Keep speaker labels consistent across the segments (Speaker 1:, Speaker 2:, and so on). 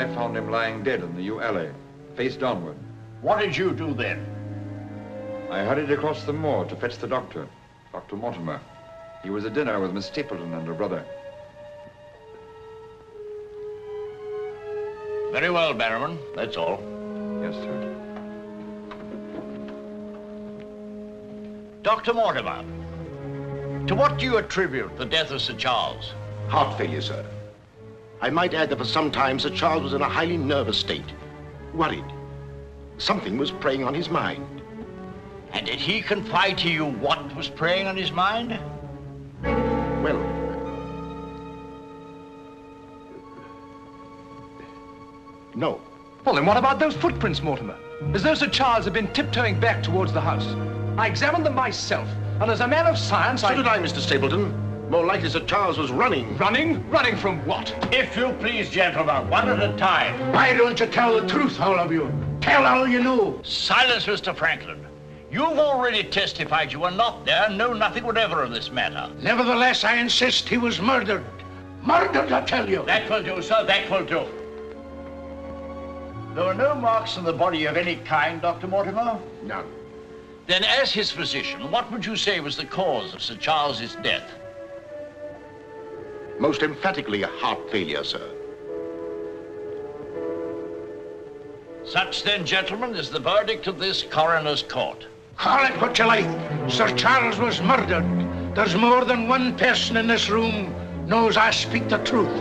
Speaker 1: I found him lying dead in the yew alley, face downward.
Speaker 2: What did you do then?
Speaker 1: I hurried across the moor to fetch the doctor, Dr. Mortimer. He was at dinner with Miss Stapleton and her brother.
Speaker 2: Very well, Barrowman. That's all.
Speaker 1: Yes, sir.
Speaker 2: Dr. Mortimer, to what do you attribute the death of Sir Charles?
Speaker 3: Heart failure, sir. I might add that for some time Sir Charles was in a highly nervous state. Worried. Something was preying on his mind.
Speaker 2: And did he confide to you what was preying on his mind?
Speaker 3: Well, no.
Speaker 4: Well, then what about those footprints, Mortimer? As though Sir Charles had been tiptoeing back towards the house. I examined them myself, and as a man of science,
Speaker 3: So did I, Mr. Stapleton. More likely Sir Charles was running.
Speaker 4: Running? Running from what?
Speaker 2: If you please, gentlemen, one at a time.
Speaker 5: Why don't you tell the truth, all of you? Tell all you know.
Speaker 2: Silence, Mr. Franklin. You've already testified you were not there and know nothing whatever of this matter.
Speaker 5: Nevertheless, I insist he was murdered. Murdered, I tell you.
Speaker 2: That will do, sir, that will do. There were no marks on the body of any kind, Dr. Mortimer?
Speaker 3: None.
Speaker 2: Then, as his physician, what would you say was the cause of Sir Charles's death?
Speaker 3: Most emphatically a heart failure, sir.
Speaker 2: Such then, gentlemen, is the verdict of this coroner's court.
Speaker 5: Call it what you like. Sir Charles was murdered. There's more than one person in this room knows I speak the truth.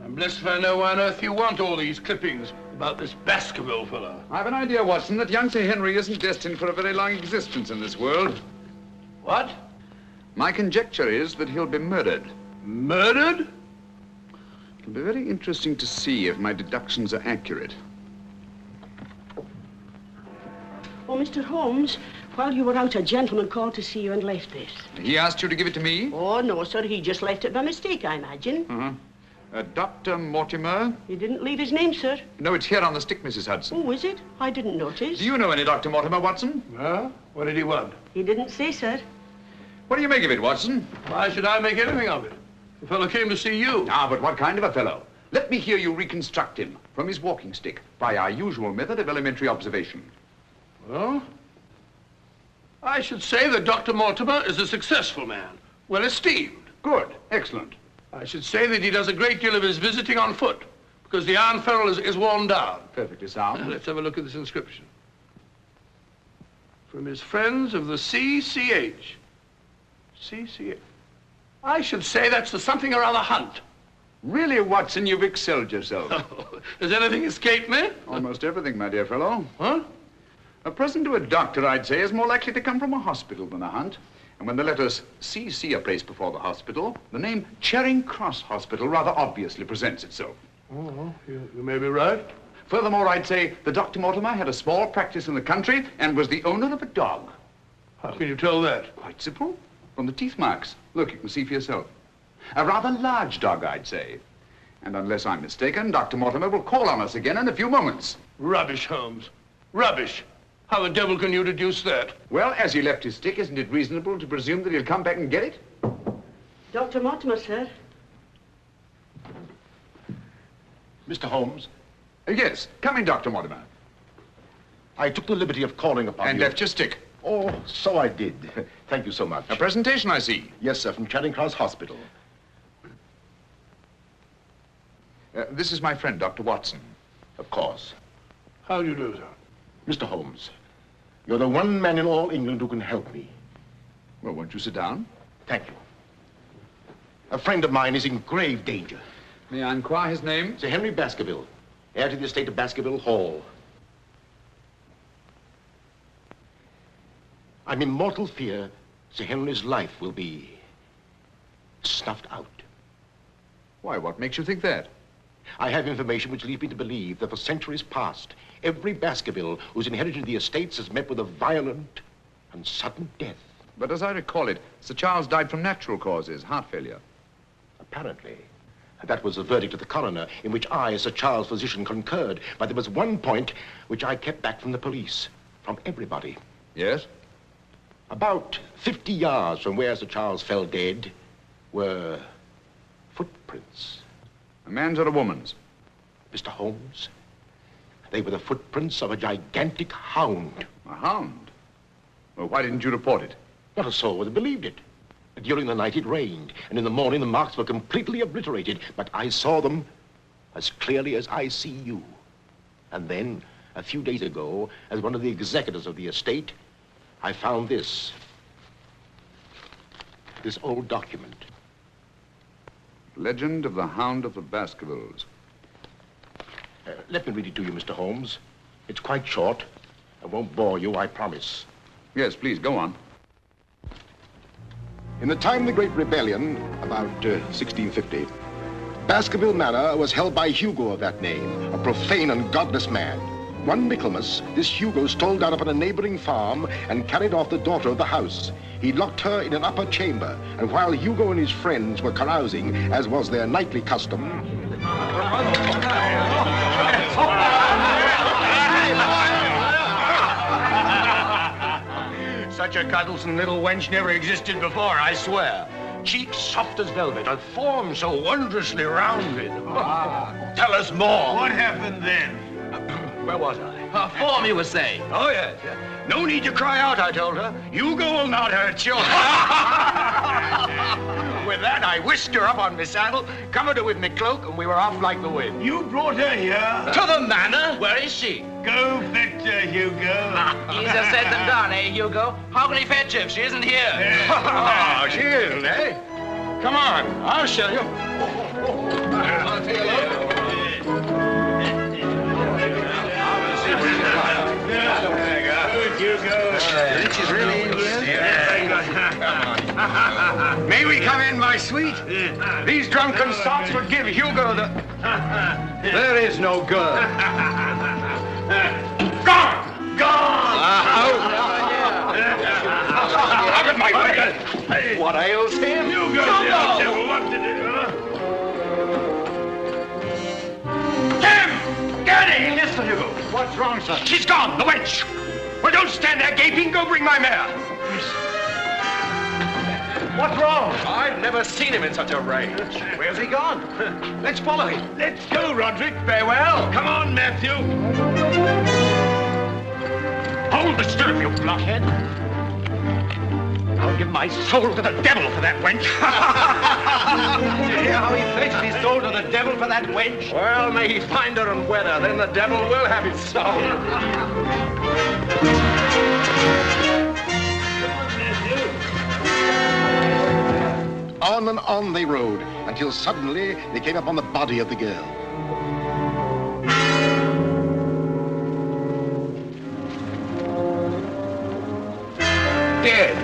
Speaker 6: I'm blessed if I know why on earth you want all these clippings about this Baskerville fellow.
Speaker 7: I've an idea, Watson, that young Sir Henry isn't destined for a very long existence in this world.
Speaker 6: What?
Speaker 7: My conjecture is that he'll be murdered.
Speaker 6: Murdered?
Speaker 7: It'll be very interesting to see if my deductions are accurate.
Speaker 8: Oh, Mr. Holmes, while you were out, a gentleman called to see you and left this.
Speaker 7: He asked you to give it to me?
Speaker 8: Oh, no, sir. He just left it by mistake, I imagine.
Speaker 7: Uh-huh. Dr. Mortimer?
Speaker 8: He didn't leave his name, sir.
Speaker 7: No, it's here on the stick, Mrs. Hudson.
Speaker 8: Oh, is it? I didn't notice.
Speaker 7: Do you know any Dr. Mortimer, Watson?
Speaker 6: Huh? What did he want?
Speaker 8: He didn't say, sir.
Speaker 7: What do you make of it, Watson?
Speaker 6: Why should I make anything of it? The fellow came to see you.
Speaker 7: Ah, but what kind of a fellow? Let me hear you reconstruct him from his walking stick by our usual method of elementary observation.
Speaker 6: Well, I should say that Dr. Mortimer is a successful man, well esteemed.
Speaker 7: Good. Excellent.
Speaker 6: I should say that he does a great deal of his visiting on foot, because the iron ferrule is worn down.
Speaker 7: Perfectly sound.
Speaker 6: Let's have a look at this inscription. From his friends of the CCH. CCH. I should say that's the something or other hunt.
Speaker 7: Really, Watson, you've excelled yourself.
Speaker 6: Does anything escape me?
Speaker 7: Almost everything, my dear fellow.
Speaker 6: Huh?
Speaker 7: A present to a doctor, I'd say, is more likely to come from a hospital than a hunt. And when the letters CC are placed before the hospital, the name Charing Cross Hospital rather obviously presents itself.
Speaker 6: Oh, you may be right.
Speaker 7: Furthermore, I'd say that Dr. Mortimer had a small practice in the country and was the owner of a dog.
Speaker 6: How can you tell that?
Speaker 7: Quite simple. From the teeth marks. Look, you can see for yourself. A rather large dog, I'd say. And unless I'm mistaken, Dr. Mortimer will call on us again in a few moments.
Speaker 6: Rubbish, Holmes. Rubbish. How the devil can you deduce that?
Speaker 7: Well, as he left his stick, isn't it reasonable to presume that he'll come back and get it?
Speaker 8: Dr. Mortimer, sir.
Speaker 3: Mr. Holmes,
Speaker 7: Yes. Come in, Dr. Mortimer.
Speaker 3: I took the liberty of calling upon
Speaker 7: And
Speaker 3: you.
Speaker 7: left your stick.
Speaker 3: Oh, so I did. Thank you so much.
Speaker 7: A presentation, I see.
Speaker 3: Yes, sir, from Charing Cross Hospital.
Speaker 7: This is my friend, Dr. Watson.
Speaker 3: Of course.
Speaker 6: How do you do, sir?
Speaker 3: Mr. Holmes, you're the one man in all England who can help me.
Speaker 7: Well, won't you sit down?
Speaker 3: Thank you. A friend of mine is in grave danger.
Speaker 7: May I inquire his name?
Speaker 3: Sir Henry Baskerville, heir to the estate of Baskerville Hall. I'm in mortal fear Sir Henry's life will be snuffed out.
Speaker 7: Why, what makes you think that?
Speaker 3: I have information which leads me to believe that for centuries past, every Baskerville who's inherited the estates has met with a violent and sudden death.
Speaker 7: But as I recall it, Sir Charles died from natural causes, heart failure.
Speaker 3: Apparently. That was the verdict of the coroner, in which I, as Sir Charles' physician, concurred. But there was one point which I kept back from the police, from everybody.
Speaker 7: Yes?
Speaker 3: About 50 yards from where Sir Charles fell dead were footprints.
Speaker 7: A man's or a woman's?
Speaker 3: Mr. Holmes, they were the footprints of a gigantic hound.
Speaker 7: A hound? Well, why didn't you report it?
Speaker 3: Not a soul would have believed it. During the night it rained, and in the morning the marks were completely obliterated, but I saw them as clearly as I see you. And then, a few days ago, as one of the executors of the estate, I found this old document.
Speaker 7: Legend of the Hound of the Baskervilles.
Speaker 3: Let me read it to you, Mr. Holmes. It's quite short. I won't bore you, I promise.
Speaker 7: Yes, please, go on.
Speaker 3: In the time of the Great Rebellion, about 1650, Baskerville Manor was held by Hugo of that name, a profane and godless man. One Michaelmas, this Hugo stole down upon a neighboring farm and carried off the daughter of the house. He locked her in an upper chamber, and while Hugo and his friends were carousing, as was their nightly custom,
Speaker 9: Such a cuddlesome little wench never existed before, I swear. Cheeks soft as velvet, a form so wondrously rounded. Tell us more.
Speaker 2: What happened then?
Speaker 9: Where was I?
Speaker 4: Her form, you were saying.
Speaker 9: Oh, yes. No need to cry out, I told her. Hugo will not hurt you. With that, I whisked her up on my saddle, covered her with my cloak, and we were off like the wind.
Speaker 2: You brought her here?
Speaker 4: To the manor? Where is she?
Speaker 2: Go fetch her, Hugo.
Speaker 4: Easier said than done, eh, Hugo? How can he fetch her if she isn't here?
Speaker 9: Oh, she isn't, eh? Come on, I'll show you.
Speaker 4: I'll take a look.
Speaker 9: She's really in here? May we come in, my sweet? These drunken sots would give Hugo the... There is no girl. Gone! Gone! Out of my way! What ails him?
Speaker 2: Hugo, devil, what did it,
Speaker 9: Tim! Get in! Yes, sir, Hugo. What's wrong, sir? She's gone, the wench! Well, don't stand there gaping. Go bring my mare. What's wrong?
Speaker 4: I've never seen him in such a rage. Where's he gone? Let's follow him.
Speaker 2: Let's go, Roderick. Farewell. Come on, Matthew.
Speaker 9: Hold the stirrup, you blockhead. I'll give my soul to the devil for that wench.
Speaker 4: Did you hear how he pledged his soul to the devil for that wench? Well, may he find her and wed her, then the devil will have his soul.
Speaker 3: on and on they rode, until suddenly they came upon the body of the girl.
Speaker 9: Dead.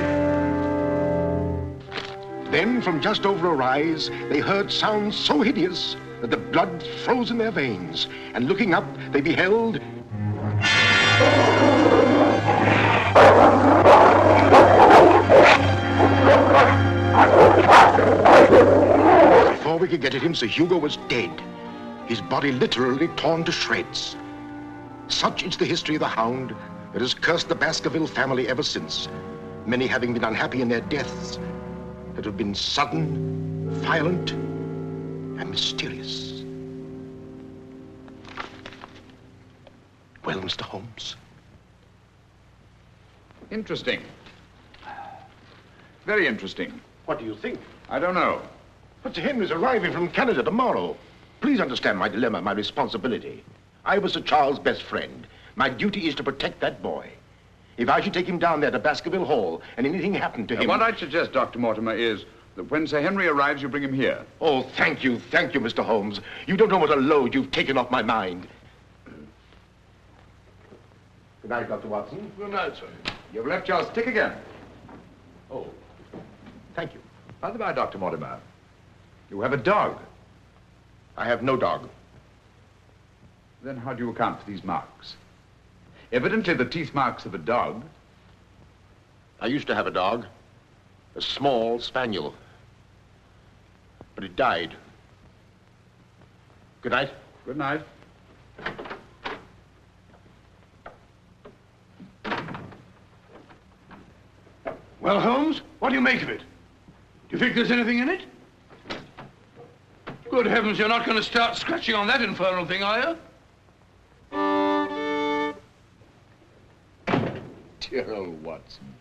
Speaker 3: Then, from just over a rise, they heard sounds so hideous that the blood froze in their veins. And looking up, they beheld... Before we could get at him, Sir Hugo was dead. His body literally torn to shreds. Such is the history of the Hound that has cursed the Baskerville family ever since, many having been unhappy in their deaths that have been sudden, violent, and mysterious. Well, Mr. Holmes?
Speaker 7: Interesting. Very interesting.
Speaker 3: What do you think?
Speaker 7: I don't know.
Speaker 3: But Sir Henry's arriving from Canada tomorrow. Please understand my dilemma, my responsibility. I was Sir Charles' best friend. My duty is to protect that boy. If I should take him down there to Baskerville Hall and anything happened to him...
Speaker 7: What I'd suggest, Dr. Mortimer, is that when Sir Henry arrives, you bring him here.
Speaker 3: Oh, thank you, Mr. Holmes. You don't know what a load you've taken off my mind. Good night, Dr. Watson.
Speaker 6: Good night, sir.
Speaker 7: You've left your stick again.
Speaker 3: Oh, thank you.
Speaker 7: By the by, Dr. Mortimer, you have a dog.
Speaker 3: I have no dog.
Speaker 7: Then how do you account for these marks? Evidently the teeth marks of a dog.
Speaker 3: I used to have a dog, a small spaniel, but it died. Good night.
Speaker 7: Good night.
Speaker 6: Well, Holmes, what do you make of it? Do you think there's anything in it? Good heavens, you're not going to start scratching on that infernal thing, are you?
Speaker 3: Dear old Watson.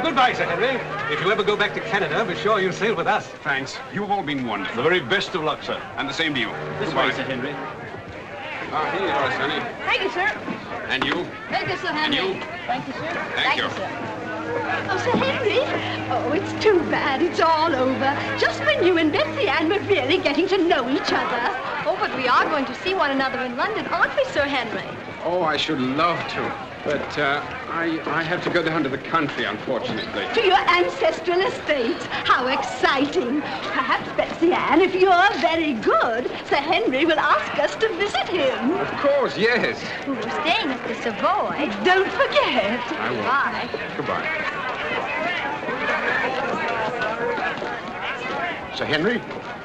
Speaker 4: Goodbye, Sir Henry. If you ever go back to Canada, be sure you sail with us.
Speaker 9: Thanks. You've all been wonderful.
Speaker 4: The very best of luck, sir.
Speaker 9: And the same to you.
Speaker 4: This way, Sir Henry.
Speaker 9: Ah, here you are, Sonny.
Speaker 10: Thank you, sir.
Speaker 9: And you?
Speaker 10: Thank you, Sir Henry.
Speaker 9: And you?
Speaker 10: Thank you, sir.
Speaker 9: Thank you.
Speaker 10: Sir. Oh, Sir Henry. Oh, it's too bad. It's all over. Just when you and Betsy Ann were really getting to know each other.
Speaker 11: Oh, but we are going to see one another in London, aren't we, Sir Henry?
Speaker 9: Oh, I should love to. But I have to go down to the country, unfortunately.
Speaker 10: To your ancestral estates. How exciting. Perhaps, Betsy Ann, if you're very good, Sir Henry will ask us to visit him.
Speaker 9: Of course, yes.
Speaker 11: We're staying at the Savoy.
Speaker 10: Don't forget.
Speaker 9: I will.
Speaker 11: Bye.
Speaker 9: Goodbye.
Speaker 3: Sir Henry?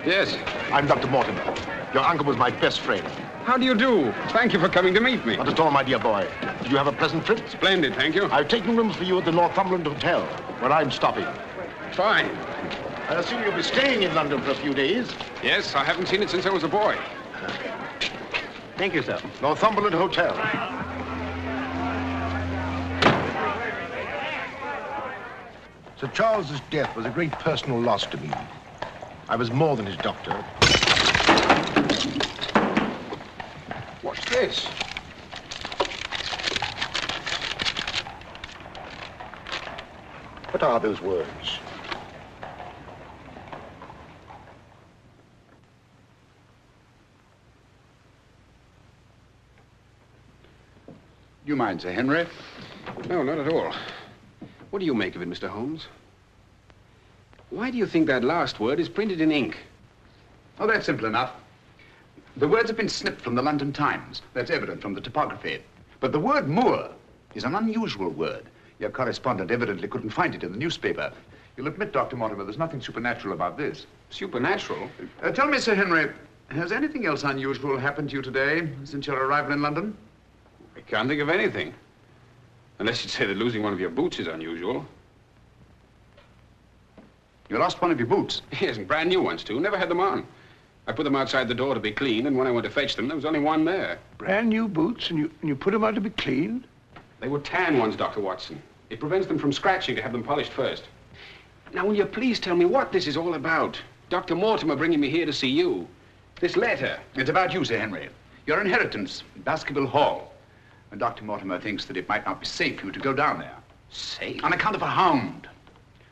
Speaker 9: Yes.
Speaker 3: I'm Dr. Mortimer. Your uncle was my best friend.
Speaker 9: How do you do? Thank you for coming to meet me.
Speaker 3: Not at all, my dear boy. Did you have a pleasant trip?
Speaker 9: Splendid, thank you.
Speaker 3: I've taken rooms for you at the Northumberland Hotel, where I'm stopping.
Speaker 9: Fine.
Speaker 3: I assume you'll be staying in London for a few days.
Speaker 9: Yes, I haven't seen it since I was a boy.
Speaker 3: Thank you, sir. Northumberland Hotel. Sir Charles's death was a great personal loss to me. I was more than his doctor.
Speaker 9: What's this?
Speaker 3: What are those words?
Speaker 7: Do you mind, Sir Henry?
Speaker 9: No, not at all. What do you make of it, Mr. Holmes? Why do you think that last word is printed in ink?
Speaker 7: Oh, that's simple enough. The words have been snipped from the London Times. That's evident from the typography. But the word moor is an unusual word. Your correspondent evidently couldn't find it in the newspaper. You'll admit, Dr. Mortimer, there's nothing supernatural about this.
Speaker 9: Supernatural?
Speaker 7: Tell me, Sir Henry, has anything else unusual happened to you today since your arrival in London?
Speaker 9: I can't think of anything. Unless you'd say that losing one of your boots is unusual.
Speaker 7: You lost one of your boots?
Speaker 9: Yes, and brand new ones, too. Never had them on. I put them outside the door to be cleaned, and when I went to fetch them, there was only one there.
Speaker 6: Brand new boots, and you put them out to be cleaned?
Speaker 9: They were tan ones, Dr. Watson. It prevents them from scratching to have them polished first. Now, will you please tell me what this is all about? Dr. Mortimer bringing me here to see you. This letter.
Speaker 7: It's about you, Sir Henry. Your inheritance in Baskerville Hall. And Dr. Mortimer thinks that it might not be safe for you to go down there.
Speaker 9: Safe?
Speaker 7: On account of a hound.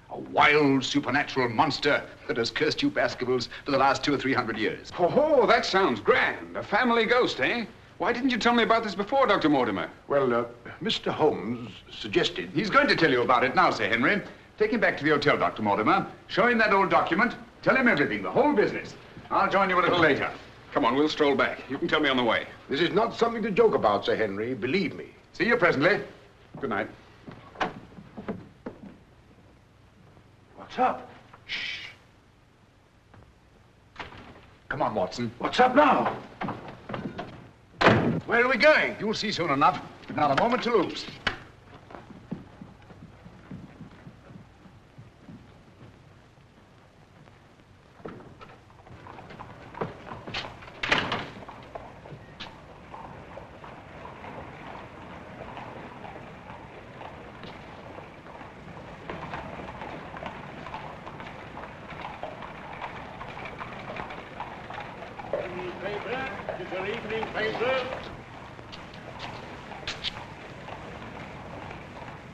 Speaker 7: A wild, supernatural monster that has cursed you Baskervilles for the last 200 or 300 years.
Speaker 9: Oh, that sounds grand. A family ghost, eh? Why didn't you tell me about this before, Dr. Mortimer?
Speaker 3: Well, Mr. Holmes suggested...
Speaker 7: He's going to tell you about it now, Sir Henry. Take him back to the hotel, Dr. Mortimer. Show him that old document. Tell him everything, the whole business. I'll join you a little later.
Speaker 9: Come on, we'll stroll back. You can tell me on the way.
Speaker 3: This is not something to joke about, Sir Henry. Believe me.
Speaker 7: See you presently.
Speaker 9: Good night.
Speaker 6: What's up?
Speaker 7: Shh. Come on, Watson.
Speaker 6: What's up now? Where are we going?
Speaker 7: You'll see soon enough. Not a moment to lose.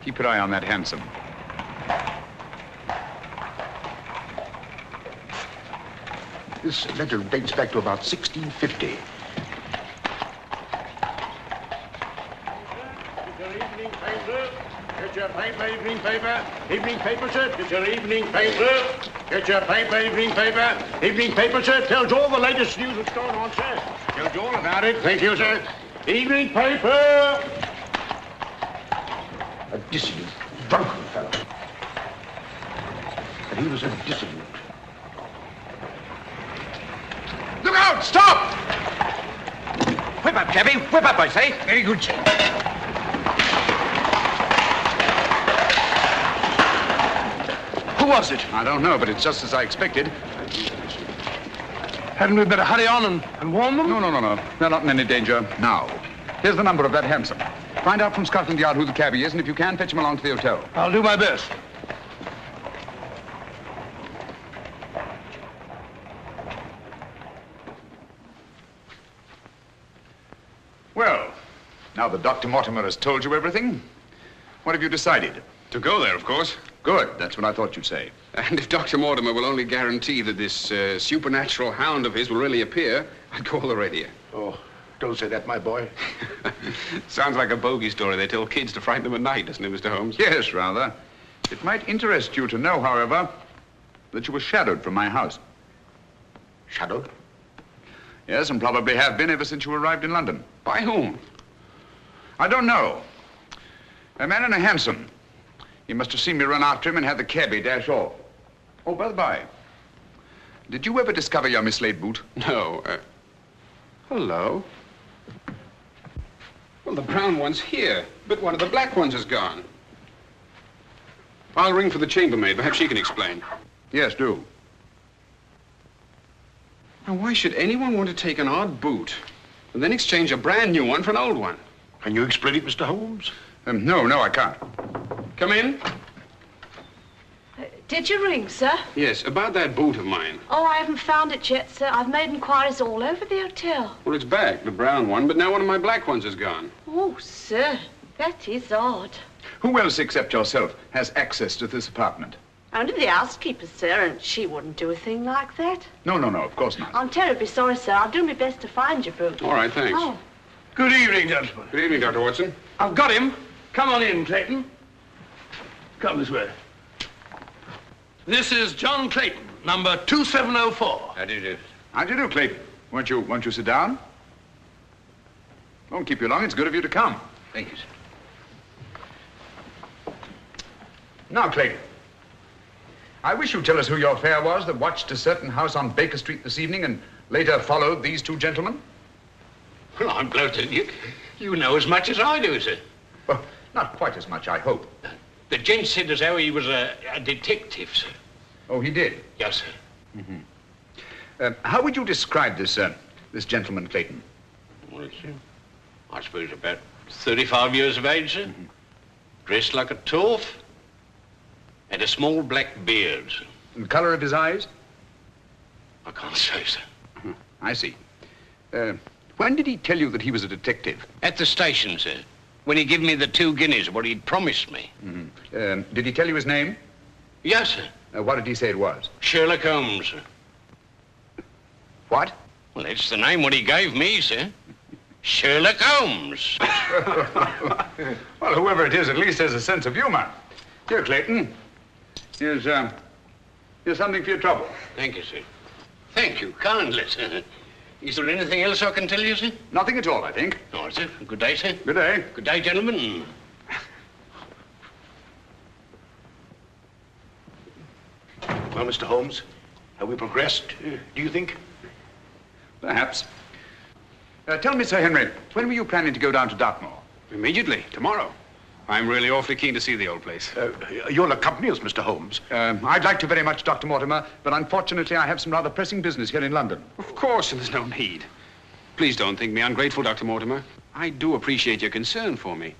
Speaker 7: Keep your eye on that hansom.
Speaker 3: This letter dates back to about 1650.
Speaker 5: Get your paper, evening paper. Evening paper, sir. Get your evening paper. Get your paper, evening paper. Evening paper, sir. Tells you all the latest news that's going on, sir. Tells you all about it. Thank you, sir. Evening paper.
Speaker 3: A dissident, drunken fellow. And he was a dissident.
Speaker 7: Look out! Stop!
Speaker 2: Whip up, Cabby. Whip up, I say. Very good, sir.
Speaker 4: Who was it?
Speaker 7: I don't know, but it's just as I expected.
Speaker 4: Hadn't we better hurry on and warn them?
Speaker 7: No. They're not in any danger now. Here's the number of that hansom. Find out from Scotland Yard who the cabby is, and if you can, fetch him along to the hotel.
Speaker 4: I'll do my best.
Speaker 7: Well, now that Dr. Mortimer has told you everything, what have you decided?
Speaker 9: To go there, of course.
Speaker 7: Good. That's what I thought you'd say.
Speaker 9: And if Dr. Mortimer will only guarantee that this supernatural hound of his will really appear, I'd call the radio.
Speaker 3: Oh, don't say that, my boy.
Speaker 9: Sounds like a bogey story they tell kids to frighten them at night, doesn't it, Mr. Holmes?
Speaker 7: Yes, rather. It might interest you to know, however, that you were shadowed from my house.
Speaker 3: Shadowed?
Speaker 7: Yes, and probably have been ever since you arrived in London.
Speaker 9: By whom?
Speaker 7: I don't know. A man in a hansom. He must have seen me run after him and had the cabby dash off. Oh, by the by, did you ever discover your mislaid boot?
Speaker 9: No. Hello? Well, the brown one's here, but one of the black ones is gone. I'll ring for the chambermaid. Perhaps she can explain.
Speaker 7: Yes, do.
Speaker 9: Now, why should anyone want to take an odd boot and then exchange a brand new one for an old one?
Speaker 3: Can you explain it, Mr. Holmes?
Speaker 7: No, I can't.
Speaker 9: Come in.
Speaker 10: Did you ring, sir?
Speaker 9: Yes, about that boot of mine.
Speaker 10: Oh, I haven't found it yet, sir. I've made inquiries all over the hotel.
Speaker 9: Well, it's back, the brown one, but now one of my black ones is gone.
Speaker 10: Oh, sir, that is odd.
Speaker 7: Who else except yourself has access to this apartment?
Speaker 10: Only the housekeeper, sir, and she wouldn't do a thing like that.
Speaker 7: No, of course not.
Speaker 10: I'm terribly sorry, sir. I'll do my best to find your boot.
Speaker 9: All right, thanks.
Speaker 10: Oh.
Speaker 4: Good evening, gentlemen.
Speaker 9: Good evening, Dr. Watson.
Speaker 4: I've got him. Come on in, Clayton. Come this way. This is John Clayton, number 2704.
Speaker 2: How do you do?
Speaker 7: How do you do, Clayton? Won't you sit down? Won't keep you long. It's good of you to come.
Speaker 2: Thank you, sir.
Speaker 7: Now, Clayton, I wish you'd tell us who your fare was that watched a certain house on Baker Street this evening and later followed these two gentlemen.
Speaker 2: Well, I'm glad to you know as much as I do, sir.
Speaker 7: Well, not quite as much, I hope.
Speaker 2: The gent said as how he was a detective, sir.
Speaker 7: Oh, he did?
Speaker 2: Yes, sir.
Speaker 7: Mm-hmm. How would you describe this gentleman, Clayton?
Speaker 2: Well, it's, I suppose about 35 years of age, sir. Mm-hmm. Dressed like a toff. Had a small black beard, sir.
Speaker 7: And the color of his eyes?
Speaker 2: I can't say, sir.
Speaker 7: Uh-huh. I see. When did he tell you that he was a detective?
Speaker 2: At the station, sir. When he gave me the 2 guineas, what he'd promised me.
Speaker 7: Mm-hmm. Did he tell you his name?
Speaker 2: Yes, sir.
Speaker 7: What did he say it was?
Speaker 2: Sherlock Holmes, sir.
Speaker 7: What?
Speaker 2: Well, that's the name what he gave me, sir. Sherlock Holmes.
Speaker 7: Well, whoever it is at least has a sense of humor. Here, Clayton. Here's something for your trouble.
Speaker 2: Thank you, sir. Thank you kindly, sir. Is there anything else I can tell you, sir?
Speaker 7: Nothing at all, I think.
Speaker 2: All right, sir. Good day, sir.
Speaker 7: Good day.
Speaker 2: Good day, gentlemen.
Speaker 3: Well, Mr. Holmes, have we progressed, do you think?
Speaker 7: Perhaps. Tell me, Sir Henry, when were you planning to go down to Dartmoor?
Speaker 9: Immediately, tomorrow. I'm really awfully keen to see the old place.
Speaker 3: You'll accompany us, Mr. Holmes.
Speaker 7: I'd like to very much, Dr. Mortimer, but unfortunately I have some rather pressing business here in London.
Speaker 9: Of course, and there's no need. Please don't think me ungrateful, Dr. Mortimer. I do appreciate your concern for me.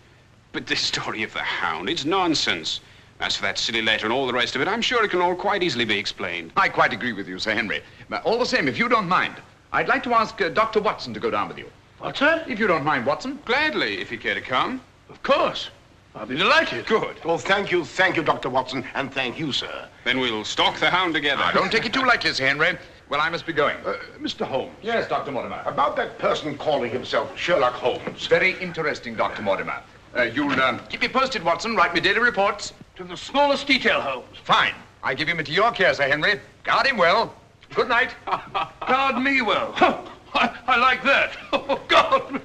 Speaker 9: But this story of the hound, it's nonsense. As for that silly letter and all the rest of it, I'm sure it can all quite easily be explained.
Speaker 7: I quite agree with you, Sir Henry. But all the same, if you don't mind, I'd like to ask Dr. Watson to go down with you.
Speaker 5: What, sir?
Speaker 7: If you don't mind, Watson.
Speaker 9: Gladly, if you care to come.
Speaker 5: Of course.
Speaker 4: I'll be delighted.
Speaker 9: Good.
Speaker 3: Well, thank you, Dr. Watson, and thank you, sir.
Speaker 9: Then we'll stalk the hound together.
Speaker 7: Now, don't take it too lightly, Sir Henry. Well, I must be going.
Speaker 3: Mr. Holmes.
Speaker 1: Yes, Dr. Mortimer.
Speaker 3: About that person calling himself Sherlock Holmes.
Speaker 7: Very interesting, Dr. Mortimer. You'll keep me posted, Watson. Write me daily reports.
Speaker 4: To the smallest detail, Holmes.
Speaker 7: Fine. I give him into your care, Sir Henry. Guard him well. Good night.
Speaker 4: Guard me well. I like that. Oh, guard me.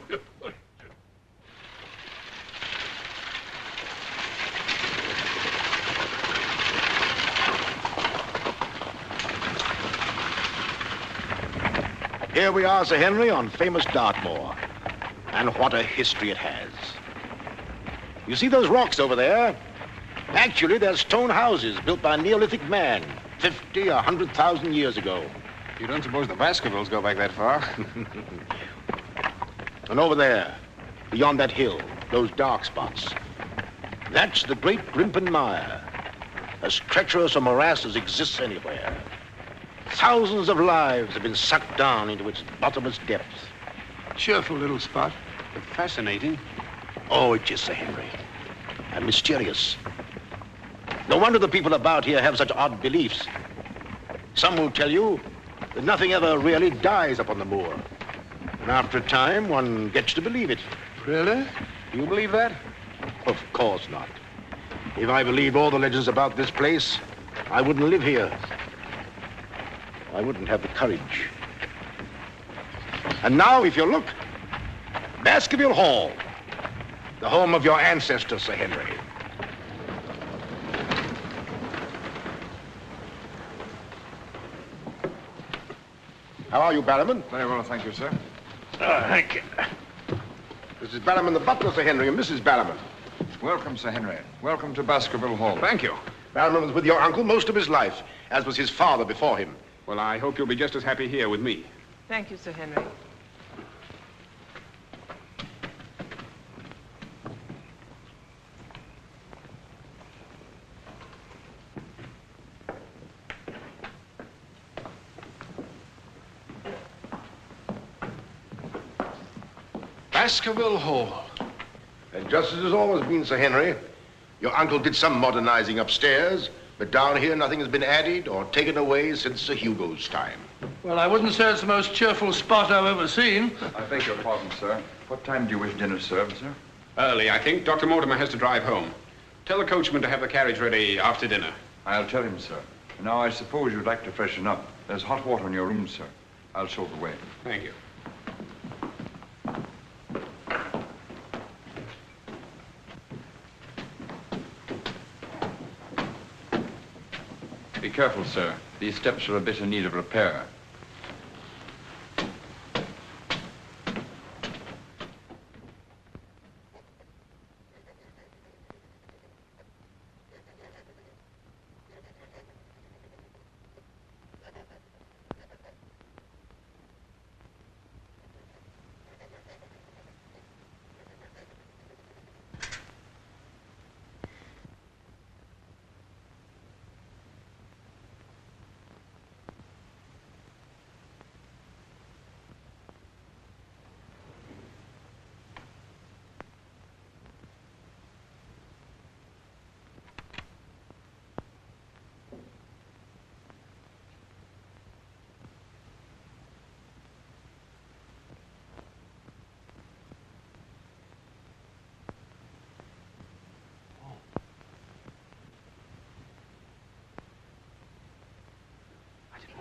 Speaker 3: Here we are, Sir Henry, on famous Dartmoor. And what a history it has. You see those rocks over there? Actually, they're stone houses built by Neolithic man 50 or 100,000 years ago.
Speaker 9: You don't suppose the Baskervilles go back that far?
Speaker 3: And over there, beyond that hill, those dark spots, that's the great Grimpen Mire, as treacherous a morass as exists anywhere. Thousands of lives have been sucked down into its bottomless depths.
Speaker 6: Cheerful little spot.
Speaker 9: Fascinating.
Speaker 3: Oh, it is, Sir Henry. And mysterious. No wonder the people about here have such odd beliefs. Some will tell you that nothing ever really dies up on the moor. And after a time, one gets to believe it.
Speaker 6: Really?
Speaker 3: Do you believe that? Of course not. If I believed all the legends about this place, I wouldn't live here. I wouldn't have the courage. And now, if you look, Baskerville Hall, the home of your ancestors, Sir Henry. How are you, Barrowman?
Speaker 1: Very well, thank you, sir.
Speaker 4: Thank you.
Speaker 3: This is Barrowman the butler, Sir Henry, and Mrs. Barrowman.
Speaker 1: Welcome, Sir Henry. Welcome to Baskerville Hall.
Speaker 9: Thank you.
Speaker 3: Barrowman was with your uncle most of his life, as was his father before him.
Speaker 9: Well, I hope you'll be just as happy here with me.
Speaker 12: Thank you, Sir Henry.
Speaker 9: Baskerville Hall.
Speaker 3: And just as it's always been, Sir Henry, your uncle did some modernizing upstairs, but down here nothing has been added or taken away since Sir Hugo's time.
Speaker 4: Well, I wouldn't say it's the most cheerful spot I've ever seen.
Speaker 1: I beg your pardon, sir. What time do you wish dinner served, sir?
Speaker 9: Early, I think. Dr. Mortimer has to drive home. Tell the coachman to have the carriage ready after dinner.
Speaker 1: I'll tell him, sir. Now, I suppose you'd like to freshen up. There's hot water in your room, sir. I'll show the way.
Speaker 9: Thank you.
Speaker 1: Be careful, sir. These steps are a bit in need of repair.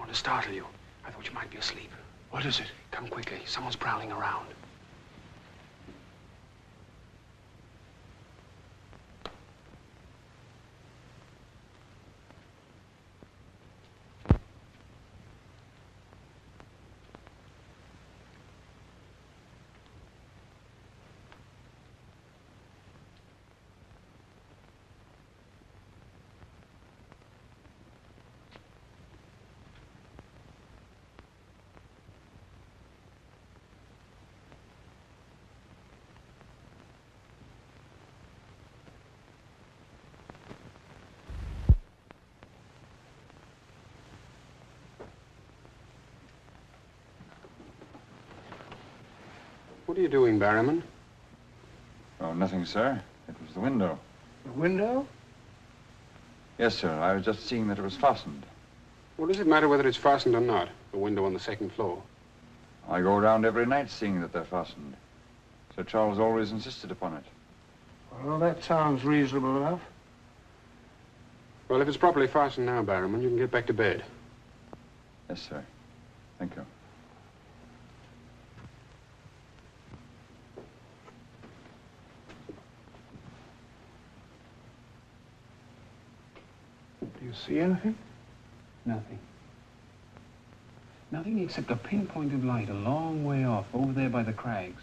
Speaker 9: To startle you. I thought you might be asleep.
Speaker 6: What is it?
Speaker 9: Come quickly. Someone's prowling around. What are you doing, Barrowman?
Speaker 1: Oh, nothing, sir. It was the window.
Speaker 6: The window?
Speaker 1: Yes, sir. I was just seeing that it was fastened.
Speaker 9: What does it matter whether it's fastened or not? The window on the second floor.
Speaker 1: I go around every night seeing that they're fastened. Sir Charles always insisted upon it.
Speaker 6: Well, that sounds reasonable enough.
Speaker 9: Well, if it's properly fastened now, Barrowman, you can get back to bed.
Speaker 1: Yes, sir. Thank you.
Speaker 6: Do you see anything?
Speaker 9: Nothing. Nothing except a pinpointed light a long way off, over there by the crags.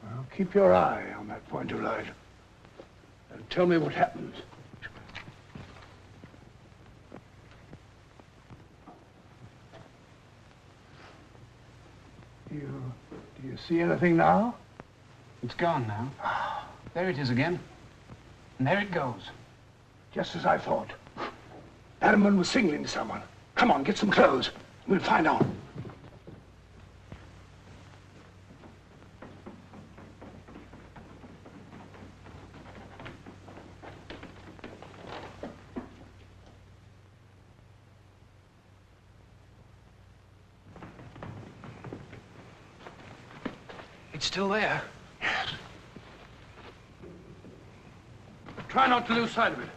Speaker 6: Well, keep your eye on that point of light. And tell me what happens. Do you see anything now?
Speaker 9: It's gone now. There it is again. And there it goes.
Speaker 6: Just as I thought. Barrowman was signaling to someone. Come on, get some clothes. We'll find out.
Speaker 9: It's still there.
Speaker 6: Yes. Try not to lose sight of it.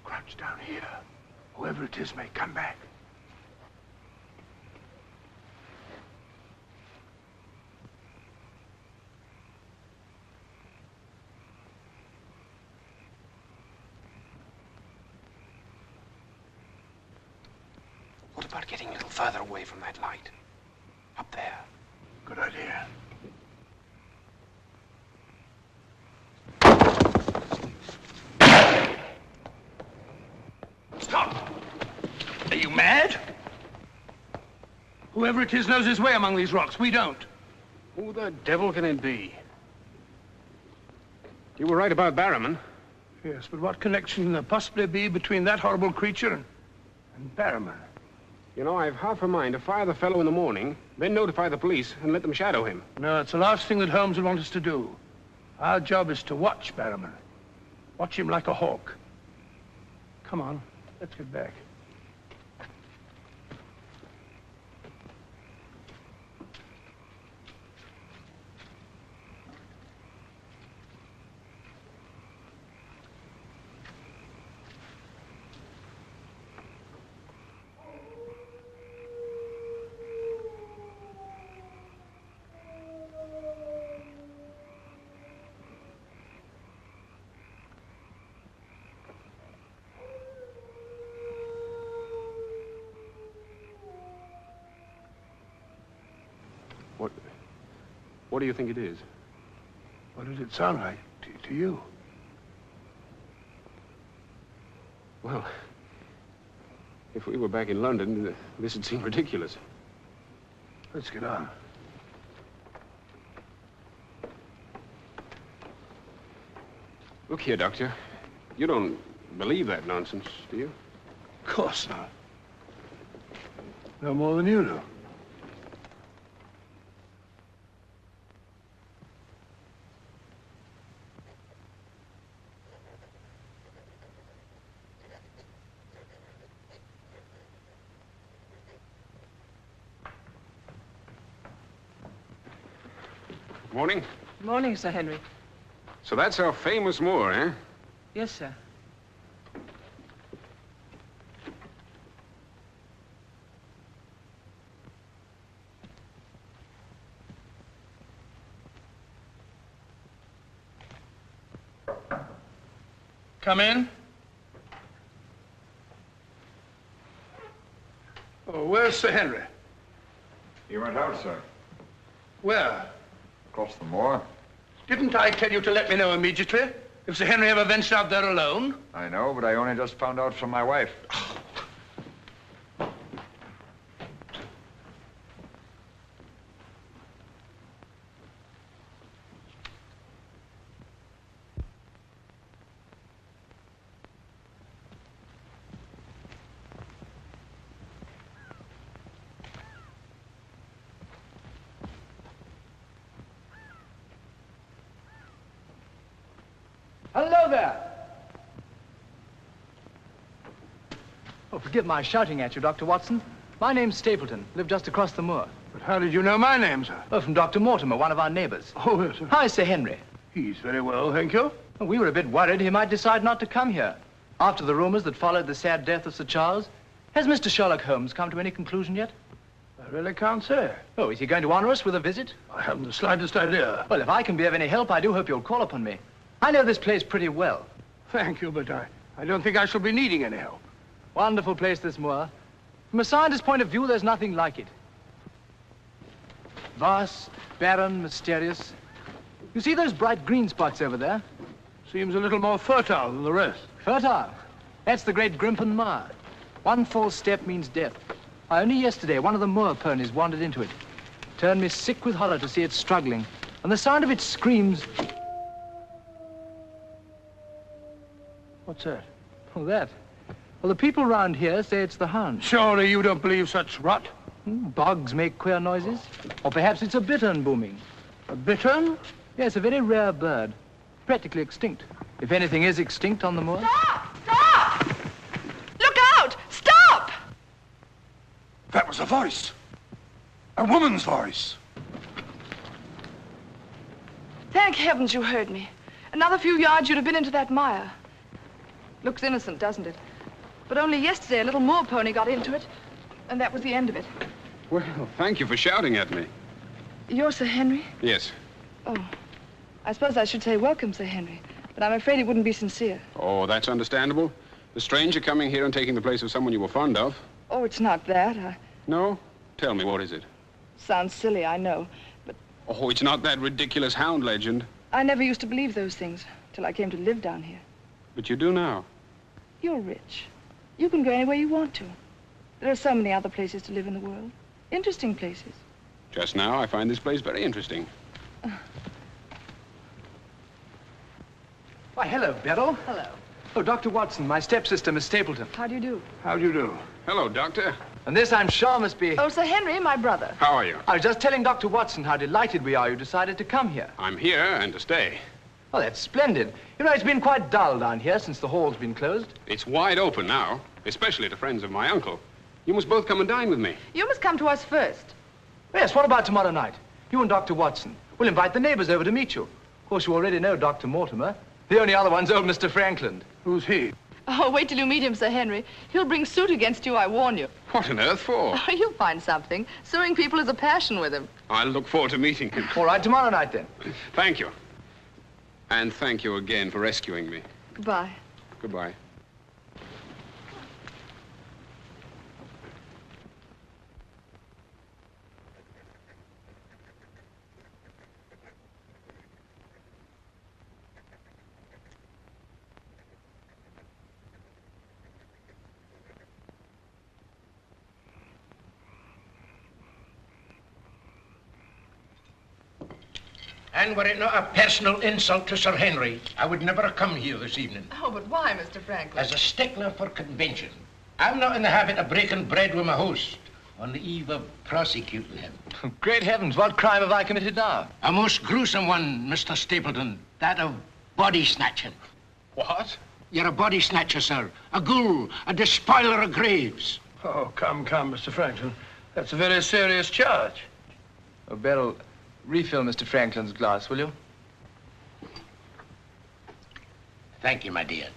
Speaker 6: Crouch down here. Whoever it is may come back.
Speaker 9: What about getting a little further away from that light? Up there.
Speaker 6: Good idea. Stop! Are you mad? Whoever it is knows his way among these rocks. We don't.
Speaker 9: Who the devil can it be? You were right about Barrowman.
Speaker 6: Yes, but what connection can there possibly be between that horrible creature and Barrowman?
Speaker 9: You know, I've half a mind to fire the fellow in the morning, then notify the police and let them shadow him.
Speaker 6: No, it's the last thing that Holmes would want us to do. Our job is to watch Barrowman. Watch him like a hawk. Come on, let's get back.
Speaker 9: What do you think it is?
Speaker 6: What did it sound like to you?
Speaker 9: Well, if we were back in London, this would seem ridiculous.
Speaker 6: Let's get on.
Speaker 9: Look here, Doctor. You don't believe that nonsense, do you?
Speaker 6: Of course not. No more than you do.
Speaker 9: Morning.
Speaker 12: Morning, Sir Henry.
Speaker 9: So that's our famous moor, eh?
Speaker 12: Yes, sir.
Speaker 6: Come in. Oh, where's Sir Henry?
Speaker 1: He went out, sir.
Speaker 6: Where?
Speaker 1: Across the moor.
Speaker 6: Didn't I tell you to let me know immediately if Sir Henry ever ventured out there alone?
Speaker 1: I know, but I only just found out from my wife.
Speaker 13: Hello there. Oh, forgive my shouting at you, Dr. Watson. My name's Stapleton. Live just across the moor.
Speaker 6: But how did you know my name, sir?
Speaker 13: Oh, from Dr. Mortimer, one of our neighbors.
Speaker 6: Oh, yes, sir.
Speaker 13: Hi, Sir Henry.
Speaker 6: He's very well, thank you.
Speaker 13: Oh, we were a bit worried he might decide not to come here. After the rumors that followed the sad death of Sir Charles, has Mr. Sherlock Holmes come to any conclusion yet?
Speaker 6: I really can't say.
Speaker 13: Oh, is he going to honor us with a visit?
Speaker 6: I haven't the slightest idea.
Speaker 13: Well, if I can be of any help, I do hope you'll call upon me. I know this place pretty well.
Speaker 6: Thank you, but I don't think I shall be needing any help.
Speaker 13: Wonderful place, this moor. From a scientist's point of view, there's nothing like it. Vast, barren, mysterious. You see those bright green spots over there?
Speaker 6: Seems a little more fertile than the rest.
Speaker 13: Fertile? That's the great Grimpen Moor. One false step means death. Only yesterday, one of the moor ponies wandered into it. Turned me sick with horror to see it struggling. And the sound of its screams...
Speaker 6: What's that?
Speaker 13: Oh, that? Well, the people round here say it's the hound.
Speaker 6: Surely you don't believe such rot?
Speaker 13: Bogs make queer noises. Or perhaps it's a bittern booming.
Speaker 6: A bittern?
Speaker 13: Yes, a very rare bird. Practically extinct. If anything is extinct on the moor.
Speaker 10: Stop! Stop! Look out! Stop!
Speaker 4: That was a voice. A woman's voice.
Speaker 12: Thank heavens you heard me. Another few yards, you'd have been into that mire. Looks innocent, doesn't it? But only yesterday, a little moor pony got into it, and that was the end of it.
Speaker 9: Well, thank you for shouting at me.
Speaker 12: You're Sir Henry?
Speaker 9: Yes.
Speaker 12: Oh, I suppose I should say welcome, Sir Henry, but I'm afraid it wouldn't be sincere.
Speaker 9: Oh, that's understandable. The stranger coming here and taking the place of someone you were fond of.
Speaker 12: Oh, it's not that.
Speaker 9: No? Tell me, what is it?
Speaker 12: Sounds silly, I know, but
Speaker 9: Oh, it's not that ridiculous hound legend.
Speaker 12: I never used to believe those things till I came to live down here.
Speaker 9: But you do now.
Speaker 12: You're rich. You can go anywhere you want to. There are so many other places to live in the world. Interesting places.
Speaker 9: Just now, I find this place very interesting.
Speaker 13: Why, hello, Beryl.
Speaker 12: Hello.
Speaker 13: Oh, Dr. Watson, my stepsister, Miss Stapleton.
Speaker 12: How do you do?
Speaker 6: How do you do?
Speaker 9: Hello, Doctor.
Speaker 13: And this, I'm sure, must be...
Speaker 12: Oh, Sir Henry, my brother.
Speaker 9: How are you?
Speaker 13: I was just telling Dr. Watson how delighted we are you decided to come here.
Speaker 9: I'm here and to stay.
Speaker 13: Oh, that's splendid. You know, it's been quite dull down here since the hall's been closed.
Speaker 9: It's wide open now, especially to friends of my uncle. You must both come and dine with me.
Speaker 12: You must come to us first.
Speaker 13: Yes, what about tomorrow night? You and Dr. Watson. We'll invite the neighbors over to meet you. Of course, you already know Dr. Mortimer. The only other one's old Mr. Franklin.
Speaker 6: Who's he?
Speaker 12: Oh, wait till you meet him, Sir Henry. He'll bring suit against you, I warn you.
Speaker 9: What on earth for?
Speaker 12: Oh, you'll find something. Suing people is a passion with him.
Speaker 9: I'll look forward to meeting him.
Speaker 13: All right, tomorrow night, then.
Speaker 9: Thank you. And thank you again for rescuing me.
Speaker 12: Goodbye.
Speaker 9: Goodbye.
Speaker 5: And were it not a personal insult to Sir Henry, I would never have come here this evening.
Speaker 12: Oh, but why, Mr. Franklin?
Speaker 5: As a stickler for convention, I'm not in the habit of breaking bread with my host on the eve of prosecuting him.
Speaker 13: Great heavens, what crime have I committed now?
Speaker 5: A most gruesome one, Mr. Stapleton. That of body snatching.
Speaker 9: What?
Speaker 5: You're a body snatcher, sir. A ghoul, a despoiler of graves.
Speaker 6: Oh, come, Mr. Franklin. That's a very serious charge.
Speaker 13: Oh, Beryl, Refill Mr. Franklin's glass, will you?
Speaker 5: Thank you, my dear.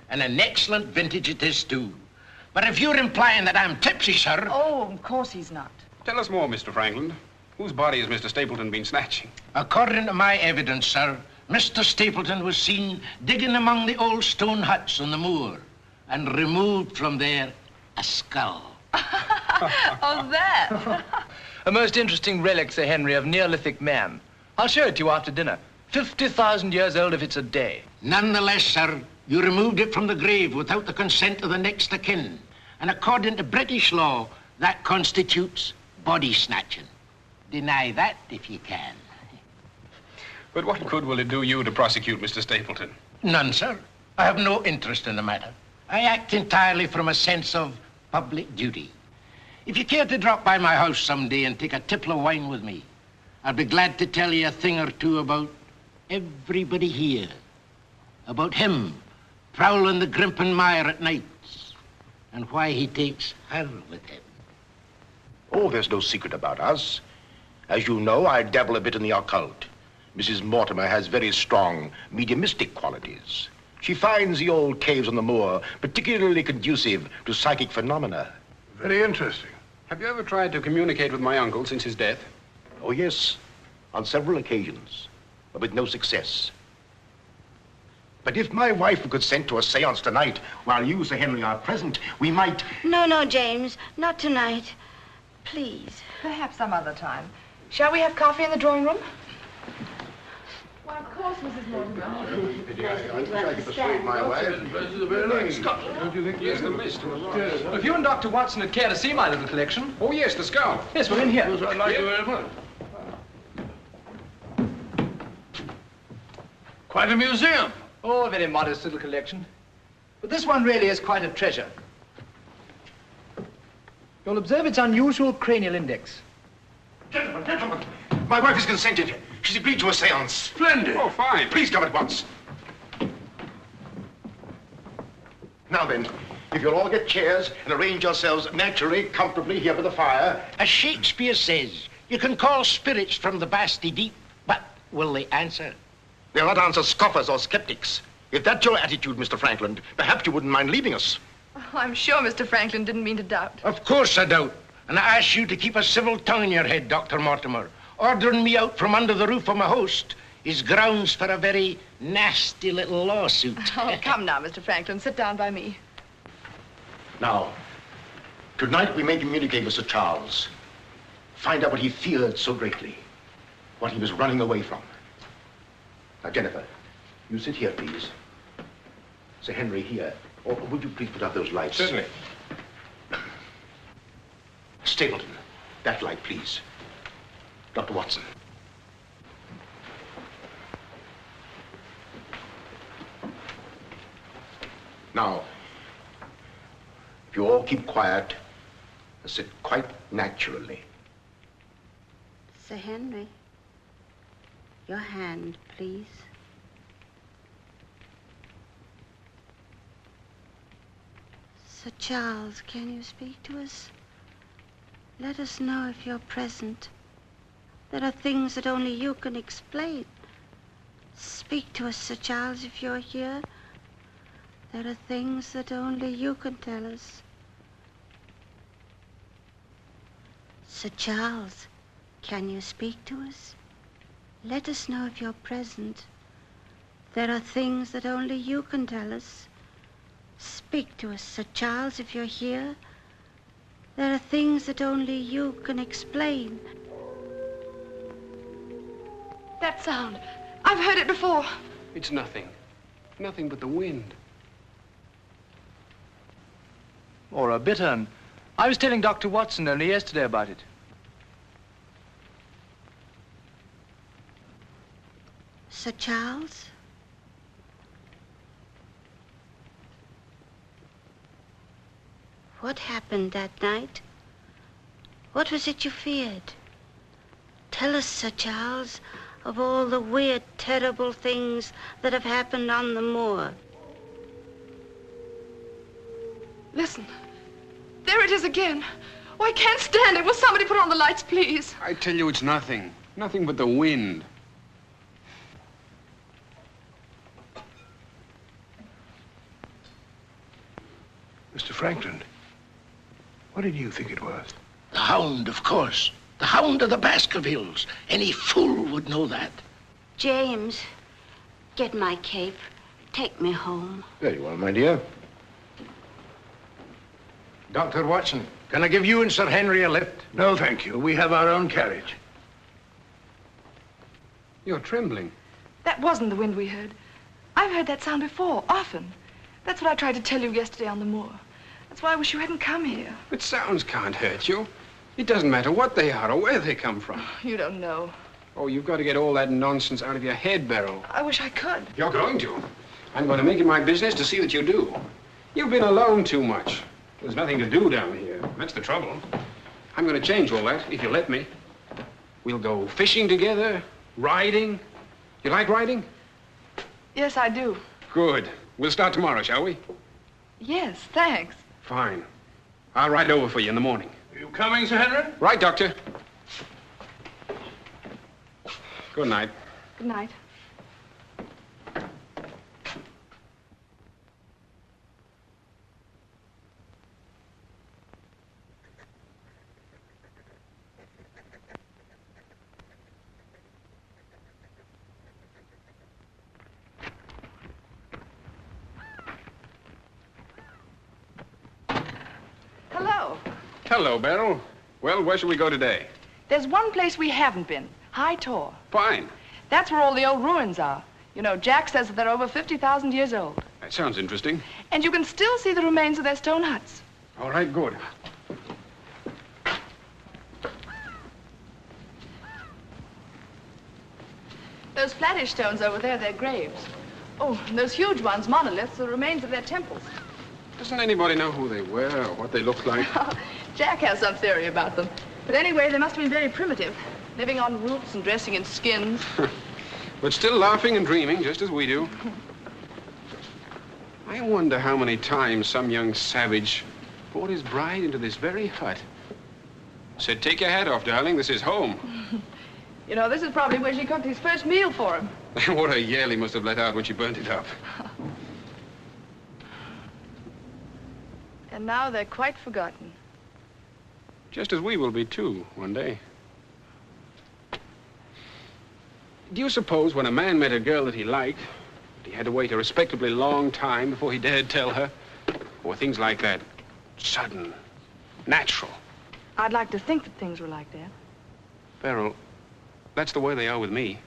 Speaker 5: And an excellent vintage it is, too. But if you're implying that I'm tipsy, sir...
Speaker 12: Oh, of course he's not.
Speaker 9: Tell us more, Mr. Franklin. Whose body has Mr. Stapleton been snatching?
Speaker 5: According to my evidence, sir, Mr. Stapleton was seen digging among the old stone huts on the moor and removed from there a skull.
Speaker 12: Oh, that.
Speaker 13: A most interesting relic, Sir Henry, of Neolithic man. I'll show it to you after dinner. 50,000 years old if it's a day.
Speaker 5: Nonetheless, sir, you removed it from the grave without the consent of the next of kin. And according to British law, that constitutes body snatching. Deny that if you can.
Speaker 9: But what good will it do you to prosecute Mr. Stapleton?
Speaker 5: None, sir. I have no interest in the matter. I act entirely from a sense of public duty. If you care to drop by my house someday and take a tipple of wine with me, I'll be glad to tell you a thing or two about everybody here. About him prowling the Grimpen Mire at nights and why he takes her with him.
Speaker 3: Oh, there's no secret about us. As you know, I dabble a bit in the occult. Mrs. Mortimer has very strong mediumistic qualities. She finds the old caves on the moor particularly conducive to psychic phenomena.
Speaker 4: Very interesting.
Speaker 9: Have you ever tried to communicate with my uncle since his death?
Speaker 3: Oh, yes, on several occasions, but with no success. But if my wife would consent to a seance tonight, while you, Sir Henry, are present, we might...
Speaker 10: No, James, not tonight. Please.
Speaker 12: Perhaps some other time. Shall we have coffee in the drawing room? Why, of course, Mrs. Mortimer.
Speaker 3: I could persuade my wife.
Speaker 9: Don't you think yes, the list?
Speaker 13: Well, if you and Dr. Watson would care to see my little collection...
Speaker 9: Oh, yes, the skull.
Speaker 13: Yes, we're in here.
Speaker 4: I'd like to very much. Quite a museum.
Speaker 13: Oh, a very modest little collection. But this one really is quite a treasure. You'll observe its unusual cranial index.
Speaker 3: Gentlemen, my wife has consented. She's agreed to a seance.
Speaker 4: Splendid.
Speaker 9: Oh, fine.
Speaker 3: Please come at once. Now then, if you'll all get chairs and arrange yourselves naturally, comfortably here by the fire.
Speaker 5: As Shakespeare says, you can call spirits from the vasty deep, but will they answer?
Speaker 3: They'll not answer scoffers or skeptics. If that's your attitude, Mr. Franklin, perhaps you wouldn't mind leaving us.
Speaker 12: Oh, I'm sure Mr. Franklin didn't mean to doubt.
Speaker 5: Of course I doubt. And I ask you to keep a civil tongue in your head, Dr. Mortimer. Ordering me out from under the roof of my host is grounds for a very nasty little lawsuit.
Speaker 12: Oh, come now, Mr. Franklin. Sit down by me.
Speaker 3: Now, tonight we may communicate with Sir Charles. Find out what he feared so greatly. What he was running away from. Now, Jennifer, you sit here, please. Sir Henry, here. Or would you please put out those lights?
Speaker 4: Certainly.
Speaker 3: Stapleton, that light, please. Dr. Watson. Now, if you all keep quiet and sit quite naturally.
Speaker 10: Sir Henry, your hand, please. Sir Charles, can you speak to us? Let us know if you're present. There are things that only you can explain. Speak to us, Sir Charles, if you're here. There are things that only you can tell us. Sir Charles, can you speak to us? Let us know if you're present. There are things that only you can tell us. Speak to us, Sir Charles, if you're here. There are things that only you can explain.
Speaker 12: That sound. I've heard it before.
Speaker 9: It's nothing. Nothing but the wind.
Speaker 13: Or a bittern. I was telling Dr. Watson only yesterday about it.
Speaker 10: Sir Charles? What happened that night? What was it you feared? Tell us, Sir Charles, of all the weird, terrible things that have happened on the moor.
Speaker 12: Listen. There it is again. Oh, I can't stand it. Will somebody put on the lights, please?
Speaker 9: I tell you, it's nothing. Nothing but the wind.
Speaker 6: Mr. Franklin, what did you think it was?
Speaker 14: The Hound, of course. The Hound of the Baskervilles. Any fool would know that.
Speaker 10: James, get my cape. Take me home.
Speaker 3: Very well, my dear. Dr. Watson, can I give you and Sir Henry a lift?
Speaker 6: No, thank you. We have our own carriage.
Speaker 9: You're trembling.
Speaker 12: That wasn't the wind we heard. I've heard that sound before, often. That's what I tried to tell you yesterday on the moor. That's why I wish you hadn't come here.
Speaker 9: But sounds can't hurt you. It doesn't matter what they are or where they come from.
Speaker 12: You don't know.
Speaker 9: Oh, you've got to get all that nonsense out of your head, Beryl.
Speaker 12: I wish I could.
Speaker 9: You're going to. I'm going to make it my business to see that you do. You've been alone too much. There's nothing to do down here. That's the trouble. I'm going to change all that, if you let me. We'll go fishing together, riding. You like riding?
Speaker 12: Yes, I do.
Speaker 9: Good. We'll start tomorrow, shall we?
Speaker 12: Yes, thanks.
Speaker 9: Fine. I'll ride over for you in the morning.
Speaker 6: Are you coming, Sir Henry?
Speaker 9: Right, Doctor. Good night.
Speaker 12: Good night. Hello.
Speaker 9: Hello, Beryl. Well, where shall we go today?
Speaker 12: There's one place we haven't been. High Tor.
Speaker 9: Fine.
Speaker 12: That's where all the old ruins are. You know, Jack says that they're over 50,000 years old.
Speaker 9: That sounds interesting.
Speaker 12: And you can still see the remains of their stone huts.
Speaker 9: All right, good.
Speaker 12: Those flattish stones over there, they're graves. Oh, and those huge ones, monoliths, are the remains of their temples.
Speaker 9: Doesn't anybody know who they were or what they looked like?
Speaker 12: Jack has some theory about them. But anyway, they must have been very primitive, living on roots and dressing in skins.
Speaker 9: But still laughing and dreaming, just as we do. I wonder how many times some young savage brought his bride into this very hut. Said, take your hat off, darling, this is home.
Speaker 12: You know, this is probably where she cooked his first meal for him.
Speaker 9: What a yell he must have let out when she burnt it up.
Speaker 12: And now they're quite forgotten.
Speaker 9: Just as we will be, too, one day. Do you suppose when a man met a girl that he liked, he had to wait a respectably long time before he dared tell her? Or things like that, sudden, natural?
Speaker 12: I'd like to think that things were like that.
Speaker 9: Beryl, that's the way they are with me.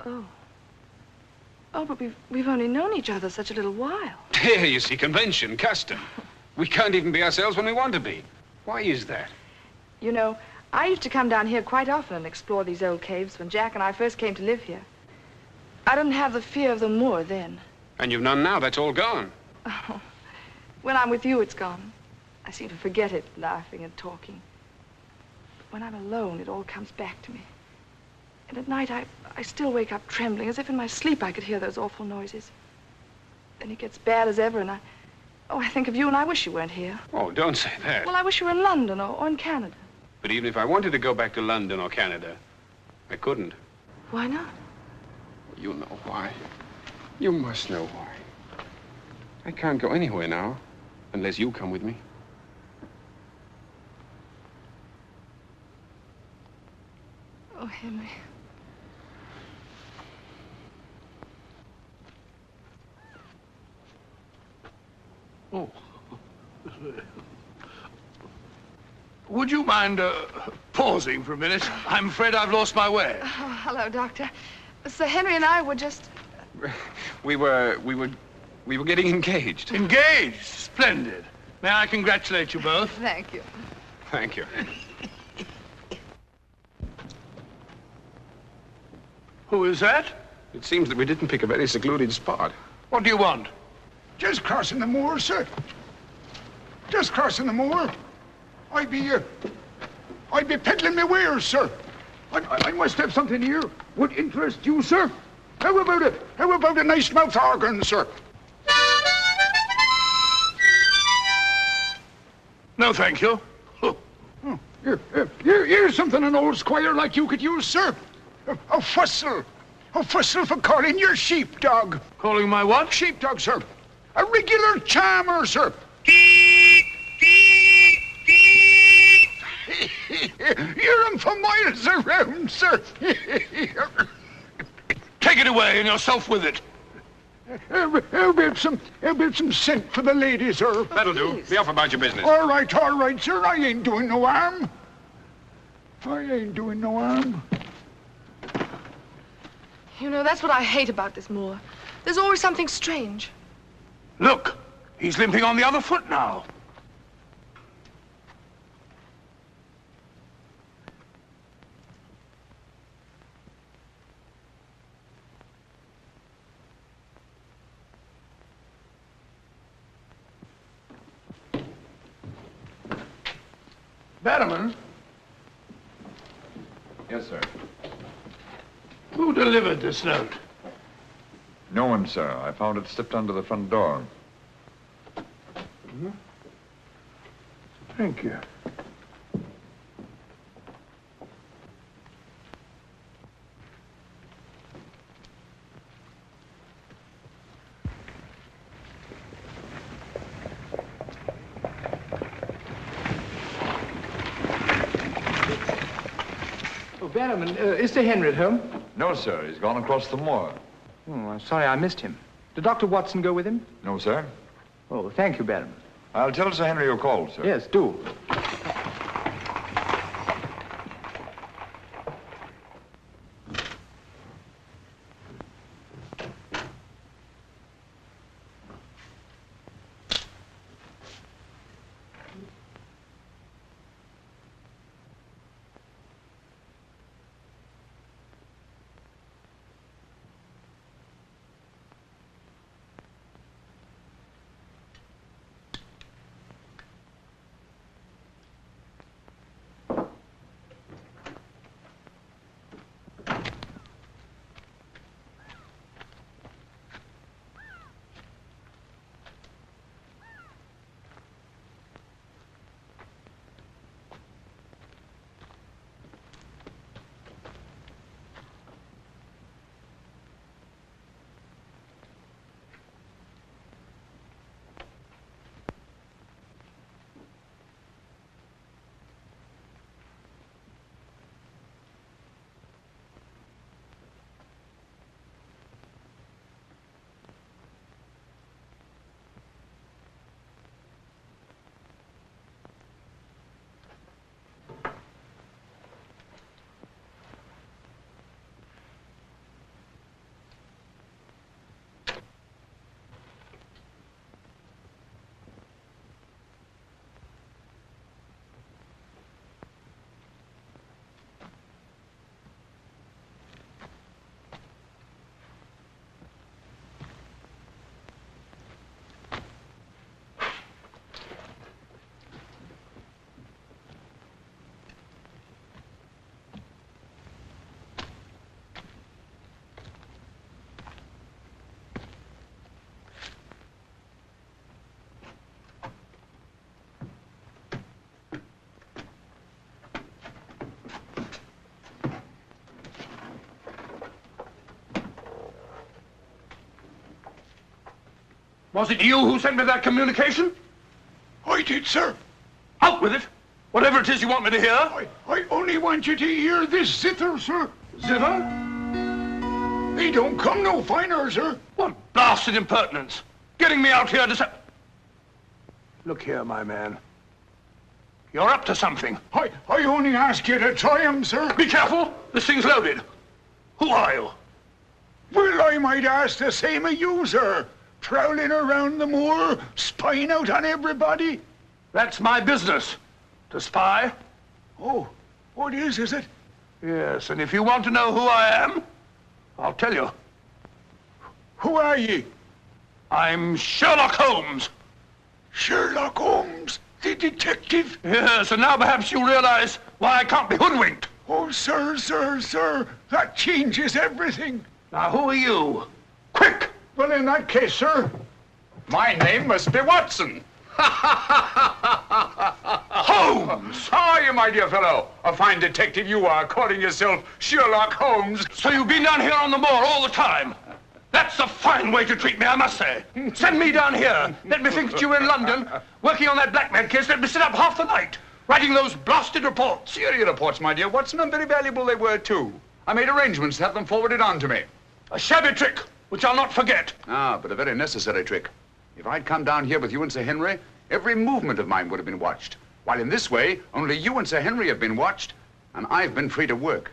Speaker 12: Oh. Oh, but we've only known each other such a little while.
Speaker 9: Here, you see, convention, custom. We can't even be ourselves when we want to be. Why is that?
Speaker 12: You know, I used to come down here quite often and explore these old caves when Jack and I first came to live here. I didn't have the fear of the moor then.
Speaker 9: And you've none now, that's all gone.
Speaker 12: Oh, when I'm with you, it's gone. I seem to forget it, laughing and talking. But when I'm alone, it all comes back to me. And at night, I still wake up trembling, as if in my sleep I could hear those awful noises. Then it gets bad as ever, and I think of you, and I wish you weren't here.
Speaker 9: Oh, don't say that.
Speaker 12: Well, I wish you were in London or in Canada.
Speaker 9: But even if I wanted to go back to London or Canada, I couldn't.
Speaker 12: Why not?
Speaker 9: You know why. You must know why. I can't go anywhere now, unless you come with me.
Speaker 12: Oh, Henry.
Speaker 6: Oh. Would you mind pausing for a minute? I'm afraid I've lost my way.
Speaker 12: Oh, hello, Doctor. Sir Henry and I were just...
Speaker 9: We were getting engaged.
Speaker 6: Engaged? Splendid. May I congratulate you both?
Speaker 12: Thank you.
Speaker 9: Thank you.
Speaker 6: Who is that?
Speaker 9: It seems that we didn't pick a very secluded spot.
Speaker 6: What do you want?
Speaker 7: Just crossing the moor, sir. Just crossing the moor. I'd be peddling my wares, sir. I must have something here would interest you, sir. How about it? How about a nice mouth organ, sir?
Speaker 6: No, thank you.
Speaker 15: Here's something an old squire like you could use, sir. A whistle. A whistle for calling your sheepdog.
Speaker 6: Calling my what?
Speaker 15: Sheepdog, sir. A regular charmer, sir. Hear him for miles around, sir.
Speaker 6: Take it away and yourself with it.
Speaker 15: How about some scent for the lady, sir?
Speaker 9: That'll do. Be off about your business.
Speaker 15: All right, sir. I ain't doing no harm. I ain't doing no harm.
Speaker 12: You know, that's what I hate about this moor. There's always something strange.
Speaker 6: Look, he's limping on the other foot now. Barrowman?
Speaker 1: Yes, sir.
Speaker 6: Who delivered this note?
Speaker 1: No one, sir. I found it slipped under the front door.
Speaker 6: Thank you.
Speaker 13: Barrowman, is Sir Henry at home?
Speaker 1: No, sir. He's gone across the moor.
Speaker 13: Oh, I'm sorry I missed him. Did Dr. Watson go with him?
Speaker 1: No, sir.
Speaker 13: Oh, thank you, Barrowman.
Speaker 1: I'll tell Sir Henry you called, sir.
Speaker 13: Yes, do.
Speaker 6: Was it you who sent me that communication?
Speaker 15: I did, sir.
Speaker 6: Out with it. Whatever it is you want me to hear.
Speaker 15: I only want you to hear this zither, sir.
Speaker 6: Zither?
Speaker 15: He don't come no finer, sir.
Speaker 6: What blasted impertinence. Getting me out here to say... Look here, my man. You're up to something.
Speaker 15: I only ask you to try him, sir.
Speaker 6: Be careful. This thing's loaded. Who are you?
Speaker 15: Well, I might ask the same of you, sir. Prowling around the moor, spying out on everybody.
Speaker 6: That's my business. To spy.
Speaker 15: Oh, what is it?
Speaker 6: Yes, and if you want to know who I am, I'll tell you.
Speaker 15: Who are ye?
Speaker 6: I'm Sherlock Holmes.
Speaker 15: Sherlock Holmes, the detective?
Speaker 6: Yes, and now perhaps you realize why I can't be hoodwinked.
Speaker 15: Oh, sir, that changes everything.
Speaker 6: Now, who are you? Quick!
Speaker 15: Well, in that case, sir...
Speaker 7: My name must be Watson.
Speaker 15: Holmes!
Speaker 7: How are you, my dear fellow? A fine detective you are, calling yourself Sherlock Holmes.
Speaker 4: So you've been down here on the moor all the time? That's a fine way to treat me, I must say. Send me down here. Let me think that you were in London, working on that blackmail case. Let me sit up half the night, writing those blasted reports.
Speaker 7: Serious reports, my dear Watson, and very valuable they were, too. I made arrangements to have them forwarded on to me.
Speaker 4: A shabby trick, which I'll not forget.
Speaker 7: Ah, but a very necessary trick. If I'd come down here with you and Sir Henry, every movement of mine would have been watched. While in this way, only you and Sir Henry have been watched, and I've been free to work.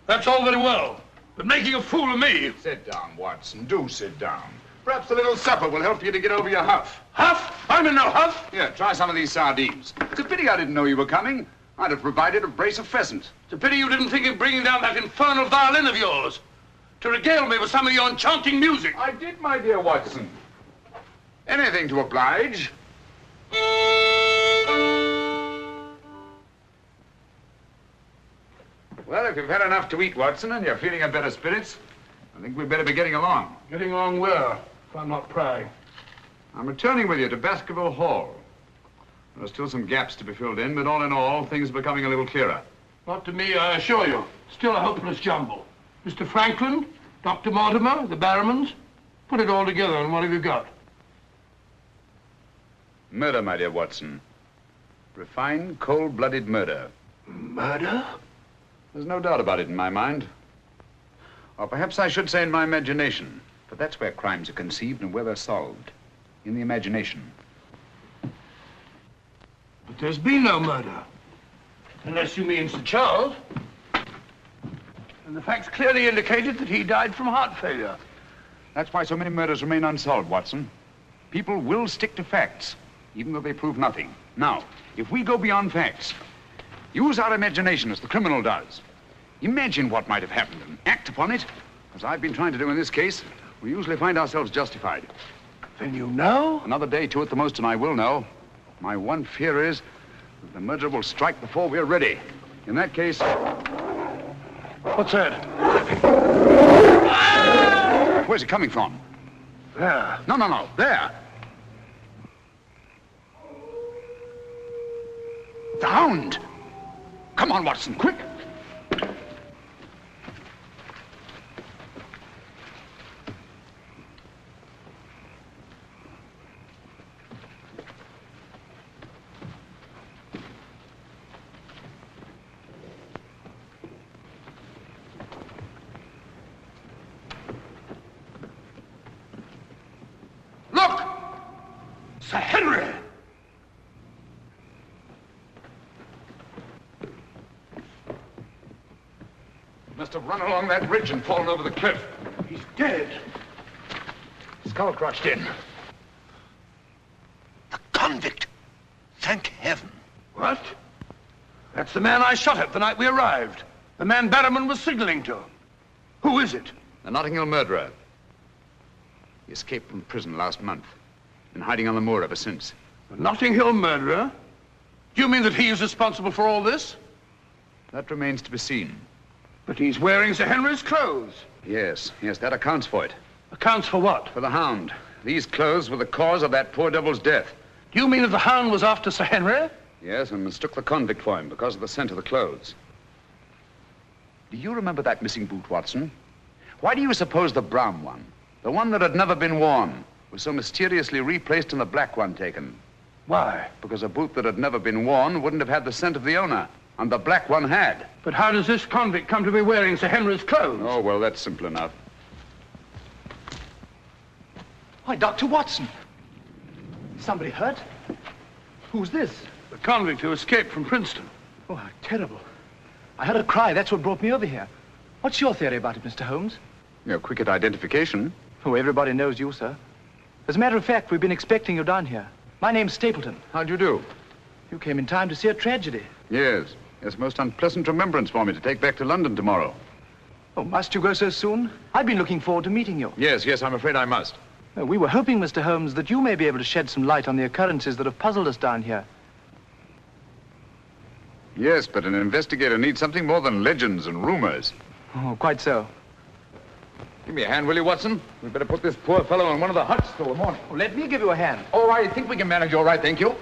Speaker 4: That's all very well, but making a fool of me...
Speaker 7: Sit down, Watson. Do sit down. Perhaps a little supper will help you to get over your huff.
Speaker 4: Huff? I'm in no huff.
Speaker 7: Here, try some of these sardines. It's a pity I didn't know you were coming. I'd have provided a brace of pheasant.
Speaker 4: It's a pity you didn't think of bringing down that infernal violin of yours to regale me with some of your enchanting music.
Speaker 7: I did, my dear Watson. Anything to oblige. Well, if you've had enough to eat, Watson, and you're feeling in better spirits, I think we'd better be getting along.
Speaker 4: Getting along where, if I'm not prying?
Speaker 7: I'm returning with you to Baskerville Hall. There are still some gaps to be filled in, but all in all, things are becoming a little clearer.
Speaker 4: Not to me, I assure you. Still a hopeless jumble. Mr. Franklin, Dr. Mortimer, the Barrowmans. Put it all together, and what have you got?
Speaker 7: Murder, my dear Watson. Refined, cold-blooded murder.
Speaker 4: Murder?
Speaker 7: There's no doubt about it in my mind. Or perhaps I should say in my imagination. But that's where crimes are conceived and where they're solved. In the imagination.
Speaker 4: But there's been no murder. Unless you mean Sir Charles. And the facts clearly indicated that he died from heart failure.
Speaker 7: That's why so many murders remain unsolved, Watson. People will stick to facts, even though they prove nothing. Now, if we go beyond facts, use our imagination as the criminal does. Imagine what might have happened and act upon it, as I've been trying to do in this case. We usually find ourselves justified.
Speaker 4: Then you know?
Speaker 7: Another day, two at the most, and I will know. My one fear is that the murderer will strike before we're ready. In that case...
Speaker 4: What's that?
Speaker 7: Where's it coming from?
Speaker 4: There.
Speaker 7: No. There. The hound. Come on, Watson, quick.
Speaker 4: Look! Sir Henry!
Speaker 7: Must have run along that ridge and fallen over the cliff.
Speaker 4: He's dead.
Speaker 7: Skull crushed in.
Speaker 14: The convict. Thank heaven.
Speaker 4: What? That's the man I shot at the night we arrived. The man Barrowman was signaling to. Who is it?
Speaker 7: The Notting Hill murderer. He escaped from prison last month. Been hiding on the moor ever since.
Speaker 4: The Notting Hill murderer? Do you mean that he is responsible for all this?
Speaker 7: That remains to be seen.
Speaker 4: But he's wearing Sir Henry's clothes.
Speaker 7: Yes, that accounts for it.
Speaker 4: Accounts for what?
Speaker 7: For the hound. These clothes were the cause of that poor devil's death.
Speaker 4: Do you mean that the hound was after Sir Henry?
Speaker 7: Yes, and mistook the convict for him because of the scent of the clothes. Do you remember that missing boot, Watson? Why do you suppose the brown one, the one that had never been worn, was so mysteriously replaced in the black one taken?
Speaker 4: Why?
Speaker 7: Because a boot that had never been worn wouldn't have had the scent of the owner, and the black one had.
Speaker 4: But how does this convict come to be wearing Sir Henry's clothes?
Speaker 7: Oh, well, that's simple enough.
Speaker 13: Why, Dr. Watson. Somebody hurt? Who's this?
Speaker 4: The convict who escaped from Princeton.
Speaker 13: Oh, how terrible. I heard a cry. That's what brought me over here. What's your theory about it, Mr. Holmes?
Speaker 7: You're quick at identification.
Speaker 13: Oh, everybody knows you, sir. As a matter of fact, we've been expecting you down here. My name's Stapleton.
Speaker 7: How'd you do?
Speaker 13: You came in time to see a tragedy.
Speaker 7: Yes, a most unpleasant remembrance for me to take back to London tomorrow.
Speaker 13: Oh, must you go so soon? I've been looking forward to meeting you.
Speaker 7: Yes, I'm afraid I must.
Speaker 13: We were hoping, Mr. Holmes, that you may be able to shed some light on the occurrences that have puzzled us down here.
Speaker 7: Yes, but an investigator needs something more than legends and rumors.
Speaker 13: Oh, quite so.
Speaker 1: Give me a hand, will you, Watson? We'd better put this poor fellow in one of the huts till the morning.
Speaker 13: Oh, let me give you a hand.
Speaker 7: Oh, I think we can manage all right, thank you.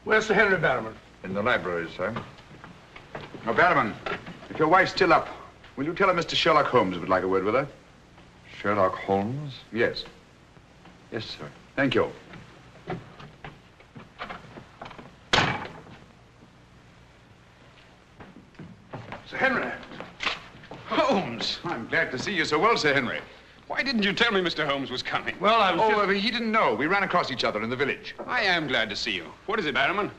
Speaker 6: Where's Sir Henry Barrowman?
Speaker 1: In the library, sir.
Speaker 7: Now, Barrowman, if your wife's still up, will you tell her Mr. Sherlock Holmes would like a word with her?
Speaker 1: Sherlock Holmes?
Speaker 7: Yes.
Speaker 1: Yes, sir.
Speaker 7: Thank you.
Speaker 6: Sir Henry.
Speaker 7: Holmes! I'm glad to see you so well, Sir Henry.
Speaker 9: Why didn't you tell me Mr. Holmes was coming?
Speaker 6: Well, I was just...
Speaker 7: he didn't know. We ran across each other in the village.
Speaker 9: I am glad to see you. What is it, Barrowman?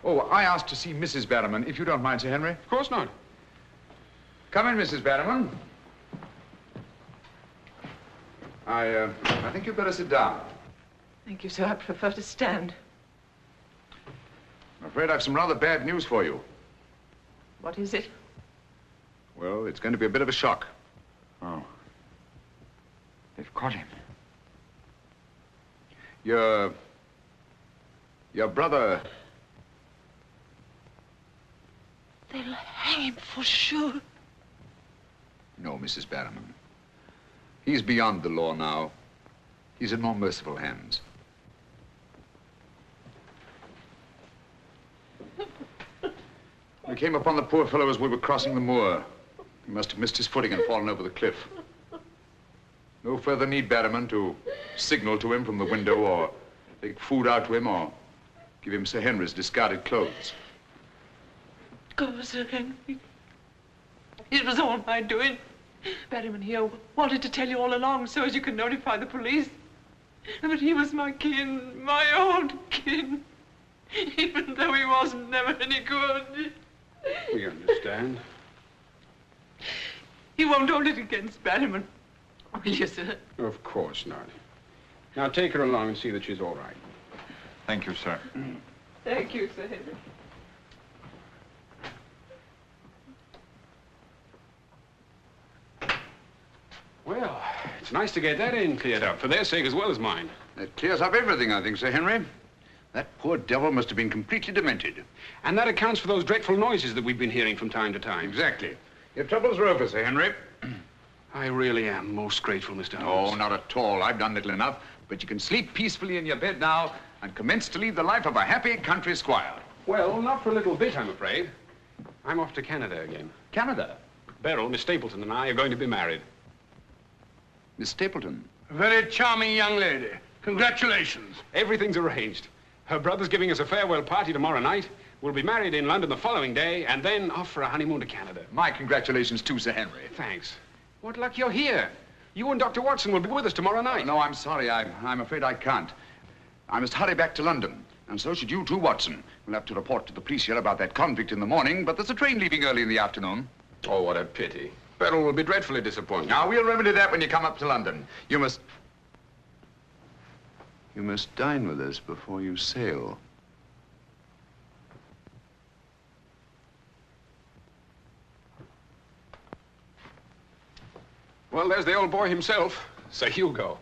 Speaker 7: Oh, I asked to see Mrs. Barrowman, if you don't mind, Sir Henry.
Speaker 9: Of course not.
Speaker 7: Come in, Mrs. Barrowman. I think you'd better sit down.
Speaker 16: Thank you, sir. I prefer to stand.
Speaker 7: I'm afraid I've some rather bad news for you.
Speaker 16: What is it?
Speaker 7: Well, it's going to be a bit of a shock.
Speaker 1: Oh. They've caught him.
Speaker 7: Your brother...
Speaker 16: They'll hang him for sure.
Speaker 7: No, Mrs. Barrowman. He's beyond the law now. He's in more merciful hands. We came upon the poor fellow as we were crossing the moor. He must have missed his footing and fallen over the cliff. No further need, Barrowman, to signal to him from the window or take food out to him or give him Sir Henry's discarded clothes.
Speaker 16: Go, Sir Henry. It was all my doing. Barrowman here wanted to tell you all along so as you could notify the police. But he was my kin, my old kin. Even though he wasn't never any good.
Speaker 9: We understand.
Speaker 16: You won't hold it against Barrowman, will you, sir?
Speaker 9: Of course not. Now take her along and see that she's all right.
Speaker 1: Thank you, sir.
Speaker 16: Thank you, Sir Henry.
Speaker 9: Well, it's nice to get that in cleared up, for their sake as well as mine.
Speaker 7: That clears up everything, I think, Sir Henry. That poor devil must have been completely demented.
Speaker 9: And that accounts for those dreadful noises that we've been hearing from time to time.
Speaker 7: Exactly. Your troubles are over, Sir Henry.
Speaker 9: I really am most grateful, Mr. Holmes.
Speaker 7: Oh, not at all. I've done little enough. But you can sleep peacefully in your bed now and commence to lead the life of a happy country squire.
Speaker 9: Well, not for a little bit, I'm afraid. I'm off to Canada again.
Speaker 7: Canada?
Speaker 9: Beryl, Miss Stapleton, and I are going to be married.
Speaker 7: Miss Stapleton?
Speaker 6: A very charming young lady. Congratulations.
Speaker 9: Everything's arranged. Her brother's giving us a farewell party tomorrow night. We'll be married in London the following day, and then off for a honeymoon to Canada.
Speaker 7: My congratulations too, Sir Henry.
Speaker 9: Thanks. What luck you're here. You and Dr. Watson will be with us tomorrow night.
Speaker 7: Oh, no, I'm sorry. I'm afraid I can't. I must hurry back to London. And so should you too, Watson. We'll have to report to the police here about that convict in the morning, but there's a train leaving early in the afternoon.
Speaker 9: Oh, what a pity. Beryl will be dreadfully disappointed.
Speaker 7: Now, we'll remedy that when you come up to London. You must dine with us before you sail.
Speaker 9: Well, there's the old boy himself, Sir Hugo.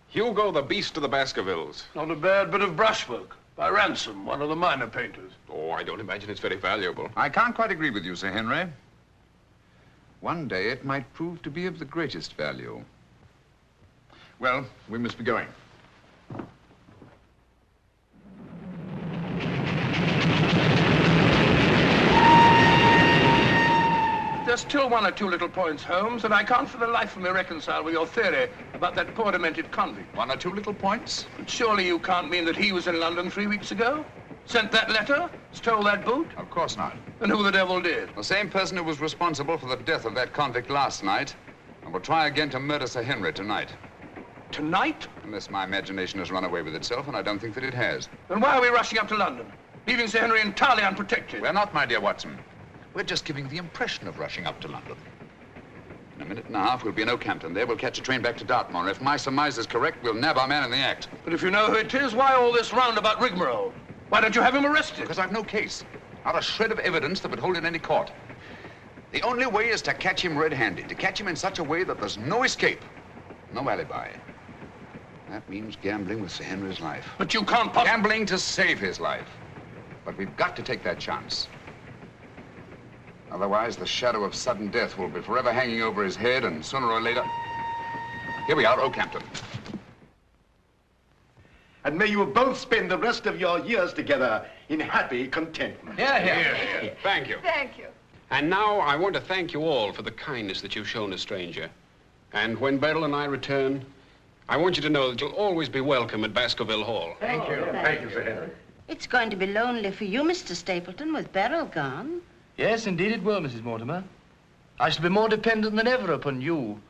Speaker 9: Hugo, the Beast of the Baskervilles.
Speaker 6: Not a bad bit of brushwork. By Ransom, one of the minor painters.
Speaker 9: Oh, I don't imagine it's very valuable.
Speaker 7: I can't quite agree with you, Sir Henry. One day it might prove to be of the greatest value. Well, we must be going.
Speaker 6: There's still one or two little points, Holmes, and I can't for the life of me reconcile with your theory about that poor demented convict.
Speaker 7: One or two little points?
Speaker 6: But surely you can't mean that he was in London 3 weeks ago? Sent that letter? Stole that boot?
Speaker 7: Of course not.
Speaker 6: And who the devil did?
Speaker 7: The same person who was responsible for the death of that convict last night and will try again to murder Sir Henry tonight.
Speaker 6: Tonight?
Speaker 7: Unless my imagination has run away with itself, and I don't think that it has.
Speaker 6: Then why are we rushing up to London, leaving Sir Henry entirely unprotected?
Speaker 7: We're not, my dear Watson. We're just giving the impression of rushing up to London. In a minute and a half, we'll be in Oakhampton. There, we'll catch a train back to Dartmoor. If my surmise is correct, we'll nab our man in the act.
Speaker 6: But if you know who it is, why all this roundabout rigmarole? Why don't you have him arrested?
Speaker 7: Because I've no case. Not a shred of evidence that would hold in any court. The only way is to catch him red-handed, to catch him in such a way that there's no escape, no alibi. That means gambling with Sir Henry's life.
Speaker 6: But you can't possibly...
Speaker 7: Gambling to save his life. But we've got to take that chance. Otherwise, the shadow of sudden death will be forever hanging over his head, and sooner or later... Here we are, Oakhampton.
Speaker 3: And may you both spend the rest of your years together in happy contentment.
Speaker 9: Yeah. Thank you.
Speaker 12: Thank you.
Speaker 9: And now I want to thank you all for the kindness that you've shown a stranger. And when Basil and I return, I want you to know that you'll always be welcome at Baskerville Hall.
Speaker 6: Thank you.
Speaker 3: Thank you, Sir Henry.
Speaker 10: It's going to be lonely for you, Mr. Stapleton, with Beryl gone.
Speaker 13: Yes, indeed it will, Mrs. Mortimer. I shall be more dependent than ever upon you,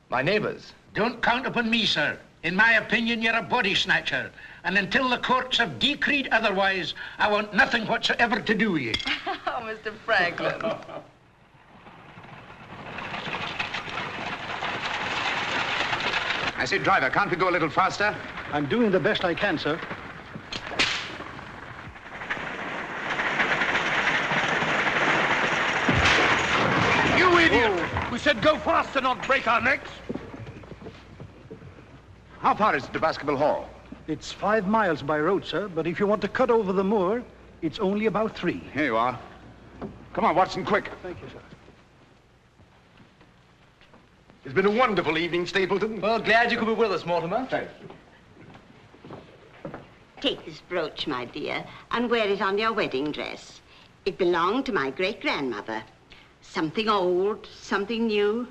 Speaker 13: my neighbors.
Speaker 14: Don't count upon me, sir. In my opinion, you're a body snatcher. And until the courts have decreed otherwise, I want nothing whatsoever to do with you.
Speaker 12: Oh, Mr. Franklin.
Speaker 7: I say, driver, can't we go a little faster?
Speaker 17: I'm doing the best I can, sir.
Speaker 4: You idiot! We said go faster, not break our necks.
Speaker 3: How far is it to Baskerville Hall?
Speaker 17: It's 5 miles by road, sir, but if you want to cut over the moor, it's only about 3.
Speaker 3: Here you are. Come on, Watson, quick.
Speaker 17: Thank you, sir.
Speaker 3: It's been a wonderful evening, Stapleton.
Speaker 13: Well, glad you could be with us, Mortimer.
Speaker 3: Thank you.
Speaker 10: Take this brooch, my dear, and wear it on your wedding dress. It belonged to my great-grandmother. Something old, something new.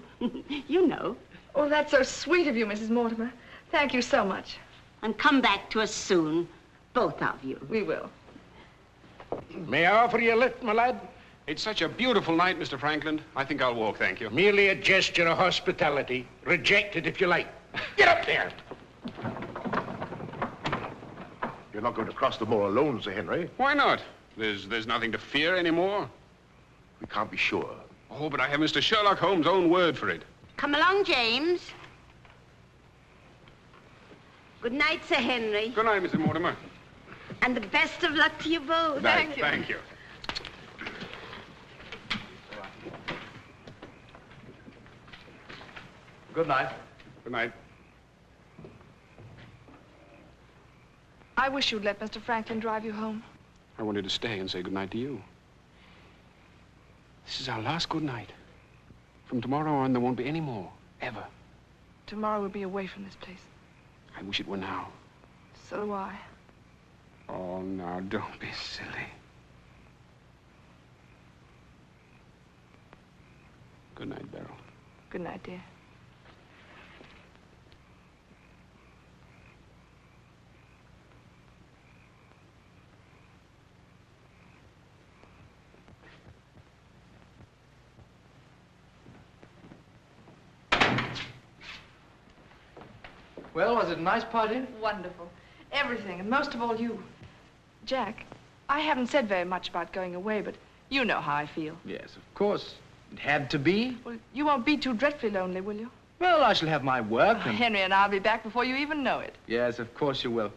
Speaker 10: You know.
Speaker 12: Oh, that's so sweet of you, Mrs. Mortimer. Thank you so much.
Speaker 10: And come back to us soon, both of you.
Speaker 12: We will.
Speaker 5: May I offer you a lift, my lad?
Speaker 9: It's such a beautiful night, Mr. Franklin. I think I'll walk, thank you.
Speaker 5: Merely a gesture of hospitality. Reject it if you like. Get up there!
Speaker 3: You're not going to cross the moor alone, Sir Henry.
Speaker 9: Why not? There's nothing to fear anymore.
Speaker 3: We can't be sure.
Speaker 9: Oh, but I have Mr. Sherlock Holmes' own word for it.
Speaker 10: Come along, James. Good night, Sir Henry.
Speaker 9: Good night, Mrs. Mortimer.
Speaker 10: And the best of luck to you both.
Speaker 9: Thank you.
Speaker 13: Good night.
Speaker 9: Good night.
Speaker 12: I wish you'd let Mr. Franklin drive you home.
Speaker 9: I wanted to stay and say good night to you. This is our last good night. From tomorrow on, there won't be any more, ever.
Speaker 12: Tomorrow we'll be away from this place.
Speaker 9: I wish it were now.
Speaker 12: So do I.
Speaker 9: Oh, now, don't be silly. Good night, Beryl.
Speaker 12: Good night, dear.
Speaker 13: Well, was it a nice party?
Speaker 12: Wonderful. Everything, and most of all you. Jack, I haven't said very much about going away, but you know how I feel.
Speaker 13: Yes, of course. It had to be.
Speaker 12: Well, you won't be too dreadfully lonely, will you?
Speaker 13: Well, I shall have my work and...
Speaker 12: Henry and I'll be back before you even know it.
Speaker 13: Yes, of course you will.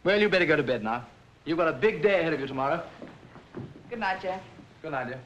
Speaker 13: Well, you better go to bed now. You've got a big day ahead of you tomorrow.
Speaker 12: Good night, Jack.
Speaker 13: Good night, dear.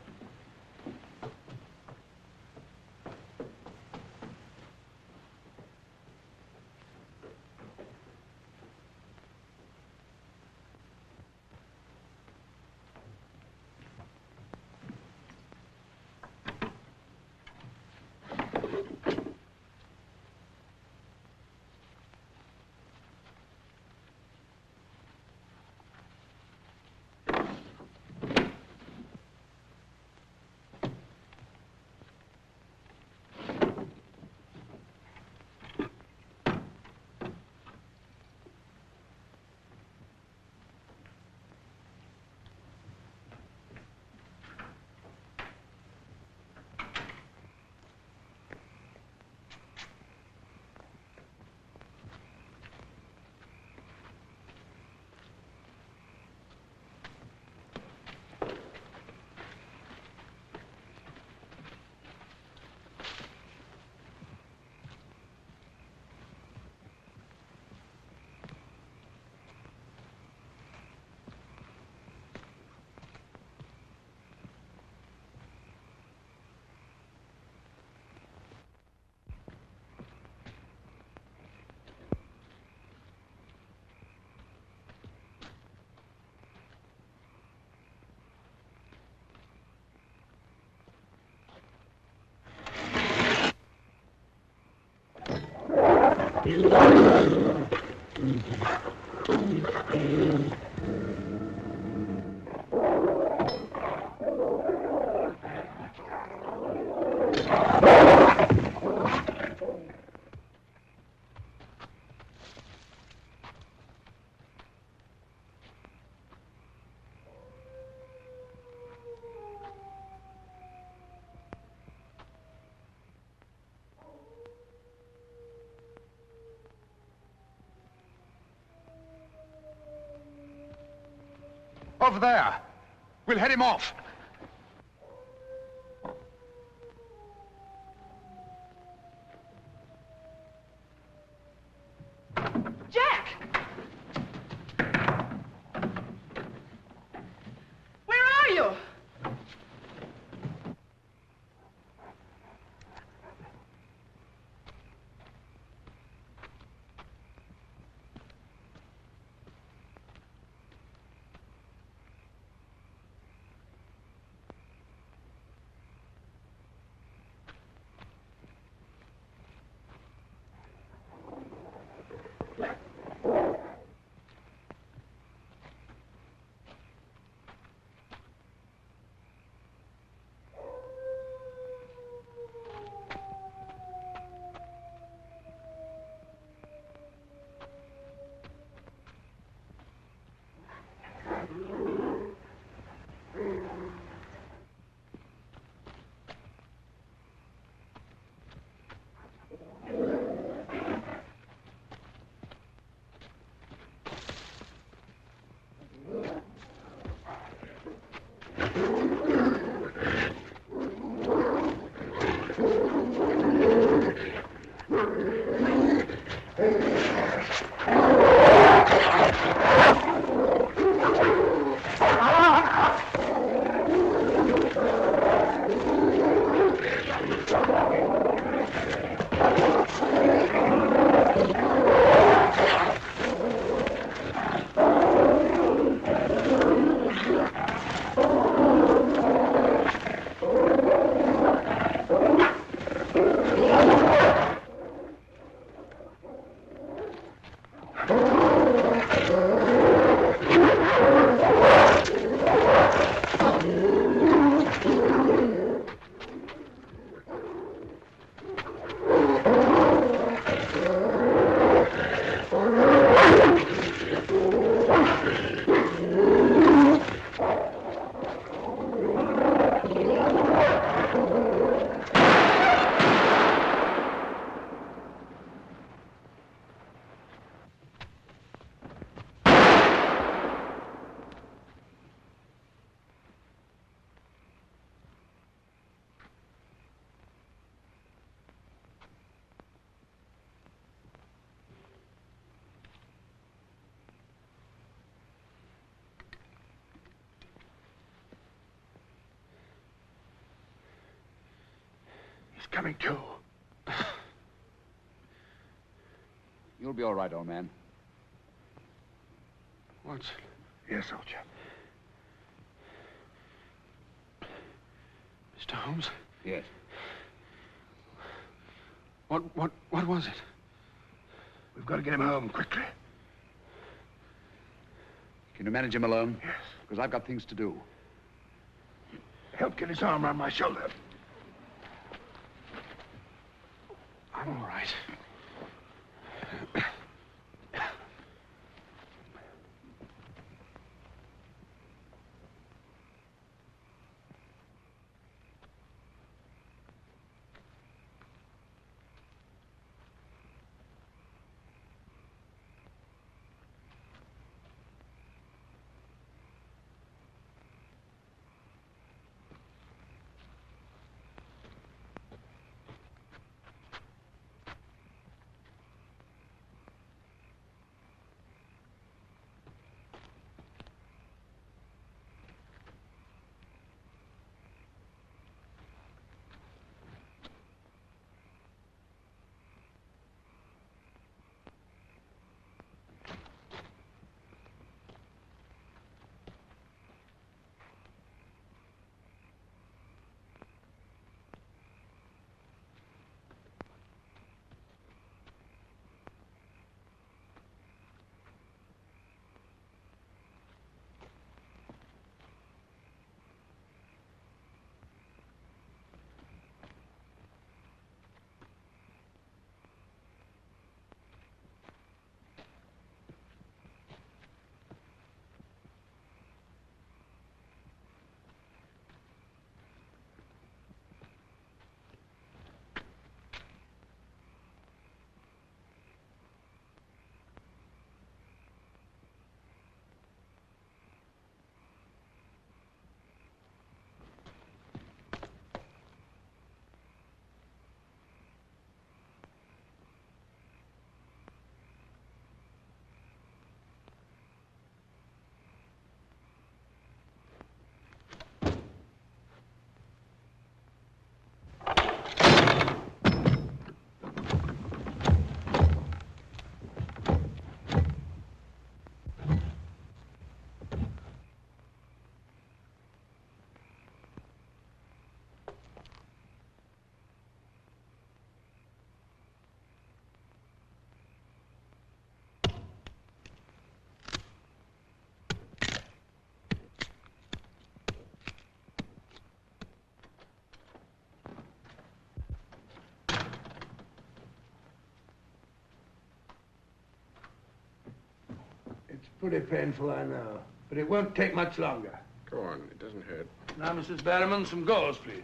Speaker 7: Over there. We'll head him off.
Speaker 12: Jack! Where are you?
Speaker 6: Coming to.
Speaker 7: You'll be all right, old man.
Speaker 9: What?
Speaker 6: Yes, old chap.
Speaker 9: Mr. Holmes?
Speaker 7: Yes.
Speaker 9: What was it?
Speaker 6: We've got to get him home quickly.
Speaker 7: Can you manage him alone?
Speaker 6: Yes.
Speaker 7: Because I've got things to do.
Speaker 6: Help get his arm around my shoulder.
Speaker 9: I'm all right.
Speaker 6: Pretty painful, I know. But it won't take much longer.
Speaker 2: Go on, it doesn't hurt.
Speaker 6: Now, Mrs. Barrowman, some gauze, please.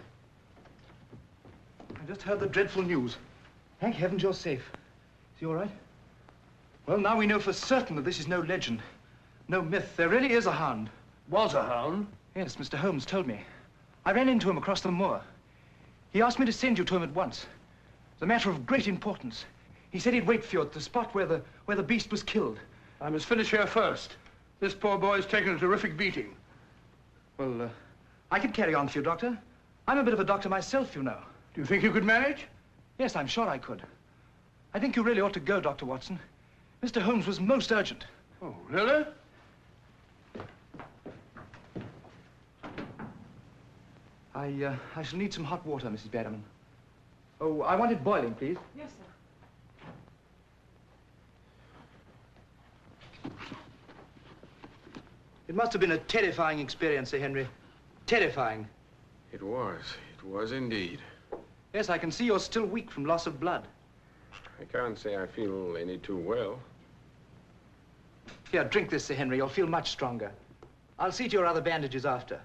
Speaker 13: I just heard the dreadful news. Thank heavens you're safe. Is he all right? Well, now we know for certain that this is no legend, no myth. There really is a hound.
Speaker 6: Was a hound?
Speaker 13: Yes, Mr. Holmes told me. I ran into him across the moor. He asked me to send you to him at once. It's a matter of great importance. He said he'd wait for you at the spot where the beast was killed.
Speaker 6: I must finish here first. This poor boy's taken a terrific beating.
Speaker 13: Well, I can carry on for you, Doctor. I'm a bit of a doctor myself, you know.
Speaker 6: Do you think you could manage?
Speaker 13: Yes, I'm sure I could. I think you really ought to go, Dr. Watson. Mr. Holmes was most urgent.
Speaker 6: Oh, really?
Speaker 13: I shall need some hot water, Mrs. Barrowman. Oh, I want it boiling, please.
Speaker 16: Yes, sir.
Speaker 13: It must have been a terrifying experience, Sir Henry. Terrifying.
Speaker 2: It was. It was indeed.
Speaker 13: Yes, I can see you're still weak from loss of blood.
Speaker 2: I can't say I feel any too well.
Speaker 13: Here, drink this, Sir Henry. You'll feel much stronger. I'll see to your other bandages after.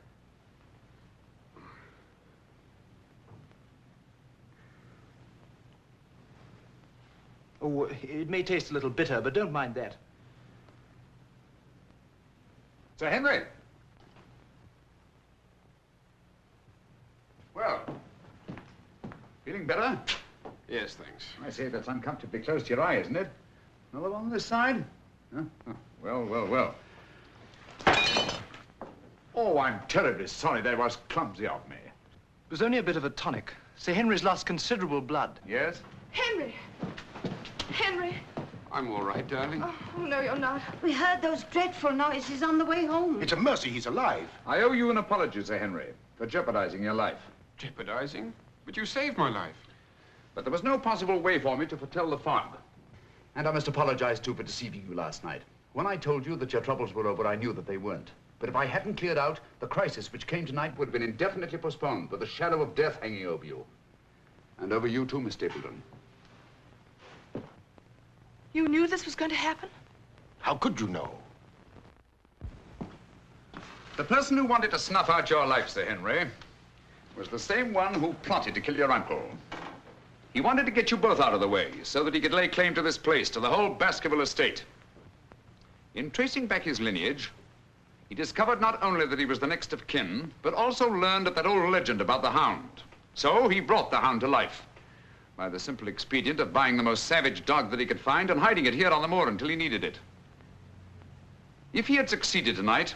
Speaker 13: Oh, it may taste a little bitter, but don't mind that.
Speaker 7: Sir Henry! Well, feeling better?
Speaker 2: Yes, thanks.
Speaker 7: I say that's uncomfortably close to your eye, isn't it? Another one on this side? Huh? Oh, well, well, well. Oh, I'm terribly sorry. That was clumsy of me.
Speaker 13: It was only a bit of a tonic. Sir Henry's lost considerable blood.
Speaker 7: Yes?
Speaker 12: Henry! Henry!
Speaker 2: I'm all right, darling.
Speaker 12: Oh, no, you're not.
Speaker 10: We heard those dreadful noises on the way home.
Speaker 3: It's a mercy he's alive.
Speaker 7: I owe you an apology, Sir Henry, for jeopardizing your life.
Speaker 2: Jeopardizing? But you saved my life.
Speaker 7: But there was no possible way for me to foretell the fog. And I must apologize, too, for deceiving you last night. When I told you that your troubles were over, I knew that they weren't. But if I hadn't cleared out, the crisis which came tonight would have been indefinitely postponed, with the shadow of death hanging over you. And over you, too, Miss Stapleton.
Speaker 12: You knew this was going to happen?
Speaker 3: How could you know?
Speaker 7: The person who wanted to snuff out your life, Sir Henry, was the same one who plotted to kill your uncle. He wanted to get you both out of the way so that he could lay claim to this place, to the whole Baskerville estate. In tracing back his lineage, he discovered not only that he was the next of kin, but also learned of that old legend about the hound. So he brought the hound to life by the simple expedient of buying the most savage dog that he could find and hiding it here on the moor until he needed it. If he had succeeded tonight,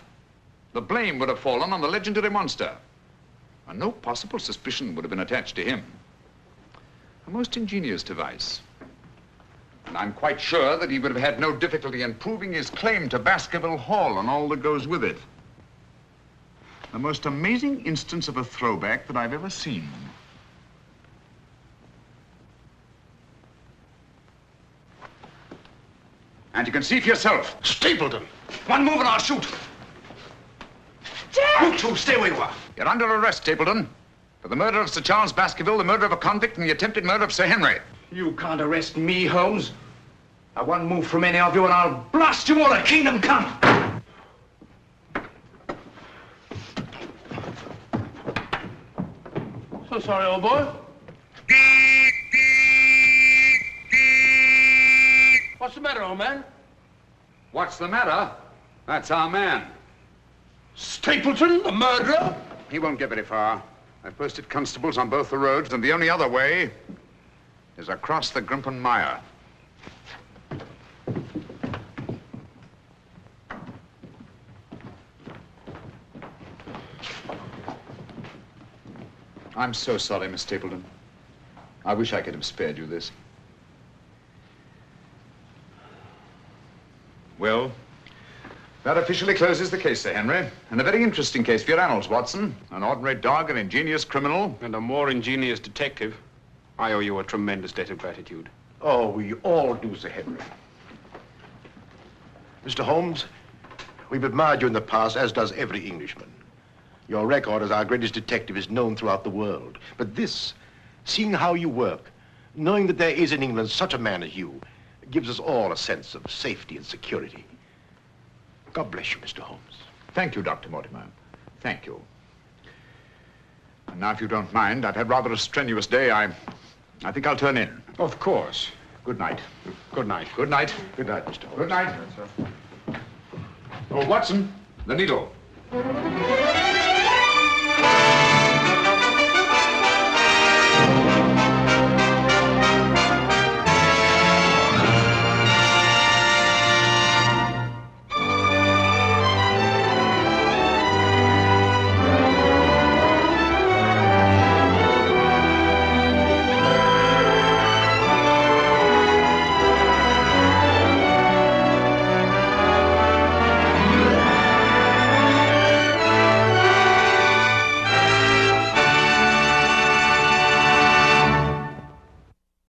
Speaker 7: the blame would have fallen on the legendary monster, and no possible suspicion would have been attached to him. A most ingenious device. And I'm quite sure that he would have had no difficulty in proving his claim to Baskerville Hall and all that goes with it. The most amazing instance of a throwback that I've ever seen. And you can see for yourself.
Speaker 3: Stapleton!
Speaker 7: One move and I'll shoot.
Speaker 12: Jack!
Speaker 7: You two, stay where you are. You're under arrest, Stapleton, for the murder of Sir Charles Baskerville, the murder of a convict, and the attempted murder of Sir Henry.
Speaker 13: You can't arrest me, Holmes. Now, one move from any of you and I'll blast you all to kingdom come.
Speaker 6: So sorry, old boy. What's the matter, old man?
Speaker 7: What's the matter? That's our man.
Speaker 6: Stapleton, the murderer?
Speaker 7: He won't get very far. I've posted constables on both the roads, and the only other way is across the Grimpen Mire. I'm so sorry, Miss Stapleton. I wish I could have spared you this. Well, that officially closes the case, Sir Henry. And a very interesting case for your annals, Watson. An ordinary dog, an ingenious criminal.
Speaker 9: And a more ingenious detective. I owe you a tremendous debt of gratitude.
Speaker 3: Oh, we all do, Sir Henry. Mr. Holmes, we've admired you in the past, as does every Englishman. Your record as our greatest detective is known throughout the world. But this, seeing how you work, knowing that there is in England such a man as you, gives us all a sense of safety and security.
Speaker 7: God bless you, Mr. Holmes. Thank you, Dr. Mortimer. Thank you. And now, if you don't mind, I've had rather a strenuous day. I think I'll turn in.
Speaker 9: Of course.
Speaker 7: Good night.
Speaker 9: Good night.
Speaker 7: Good night. Good night, Mr. Holmes. Good night. Oh, Watson, the needle.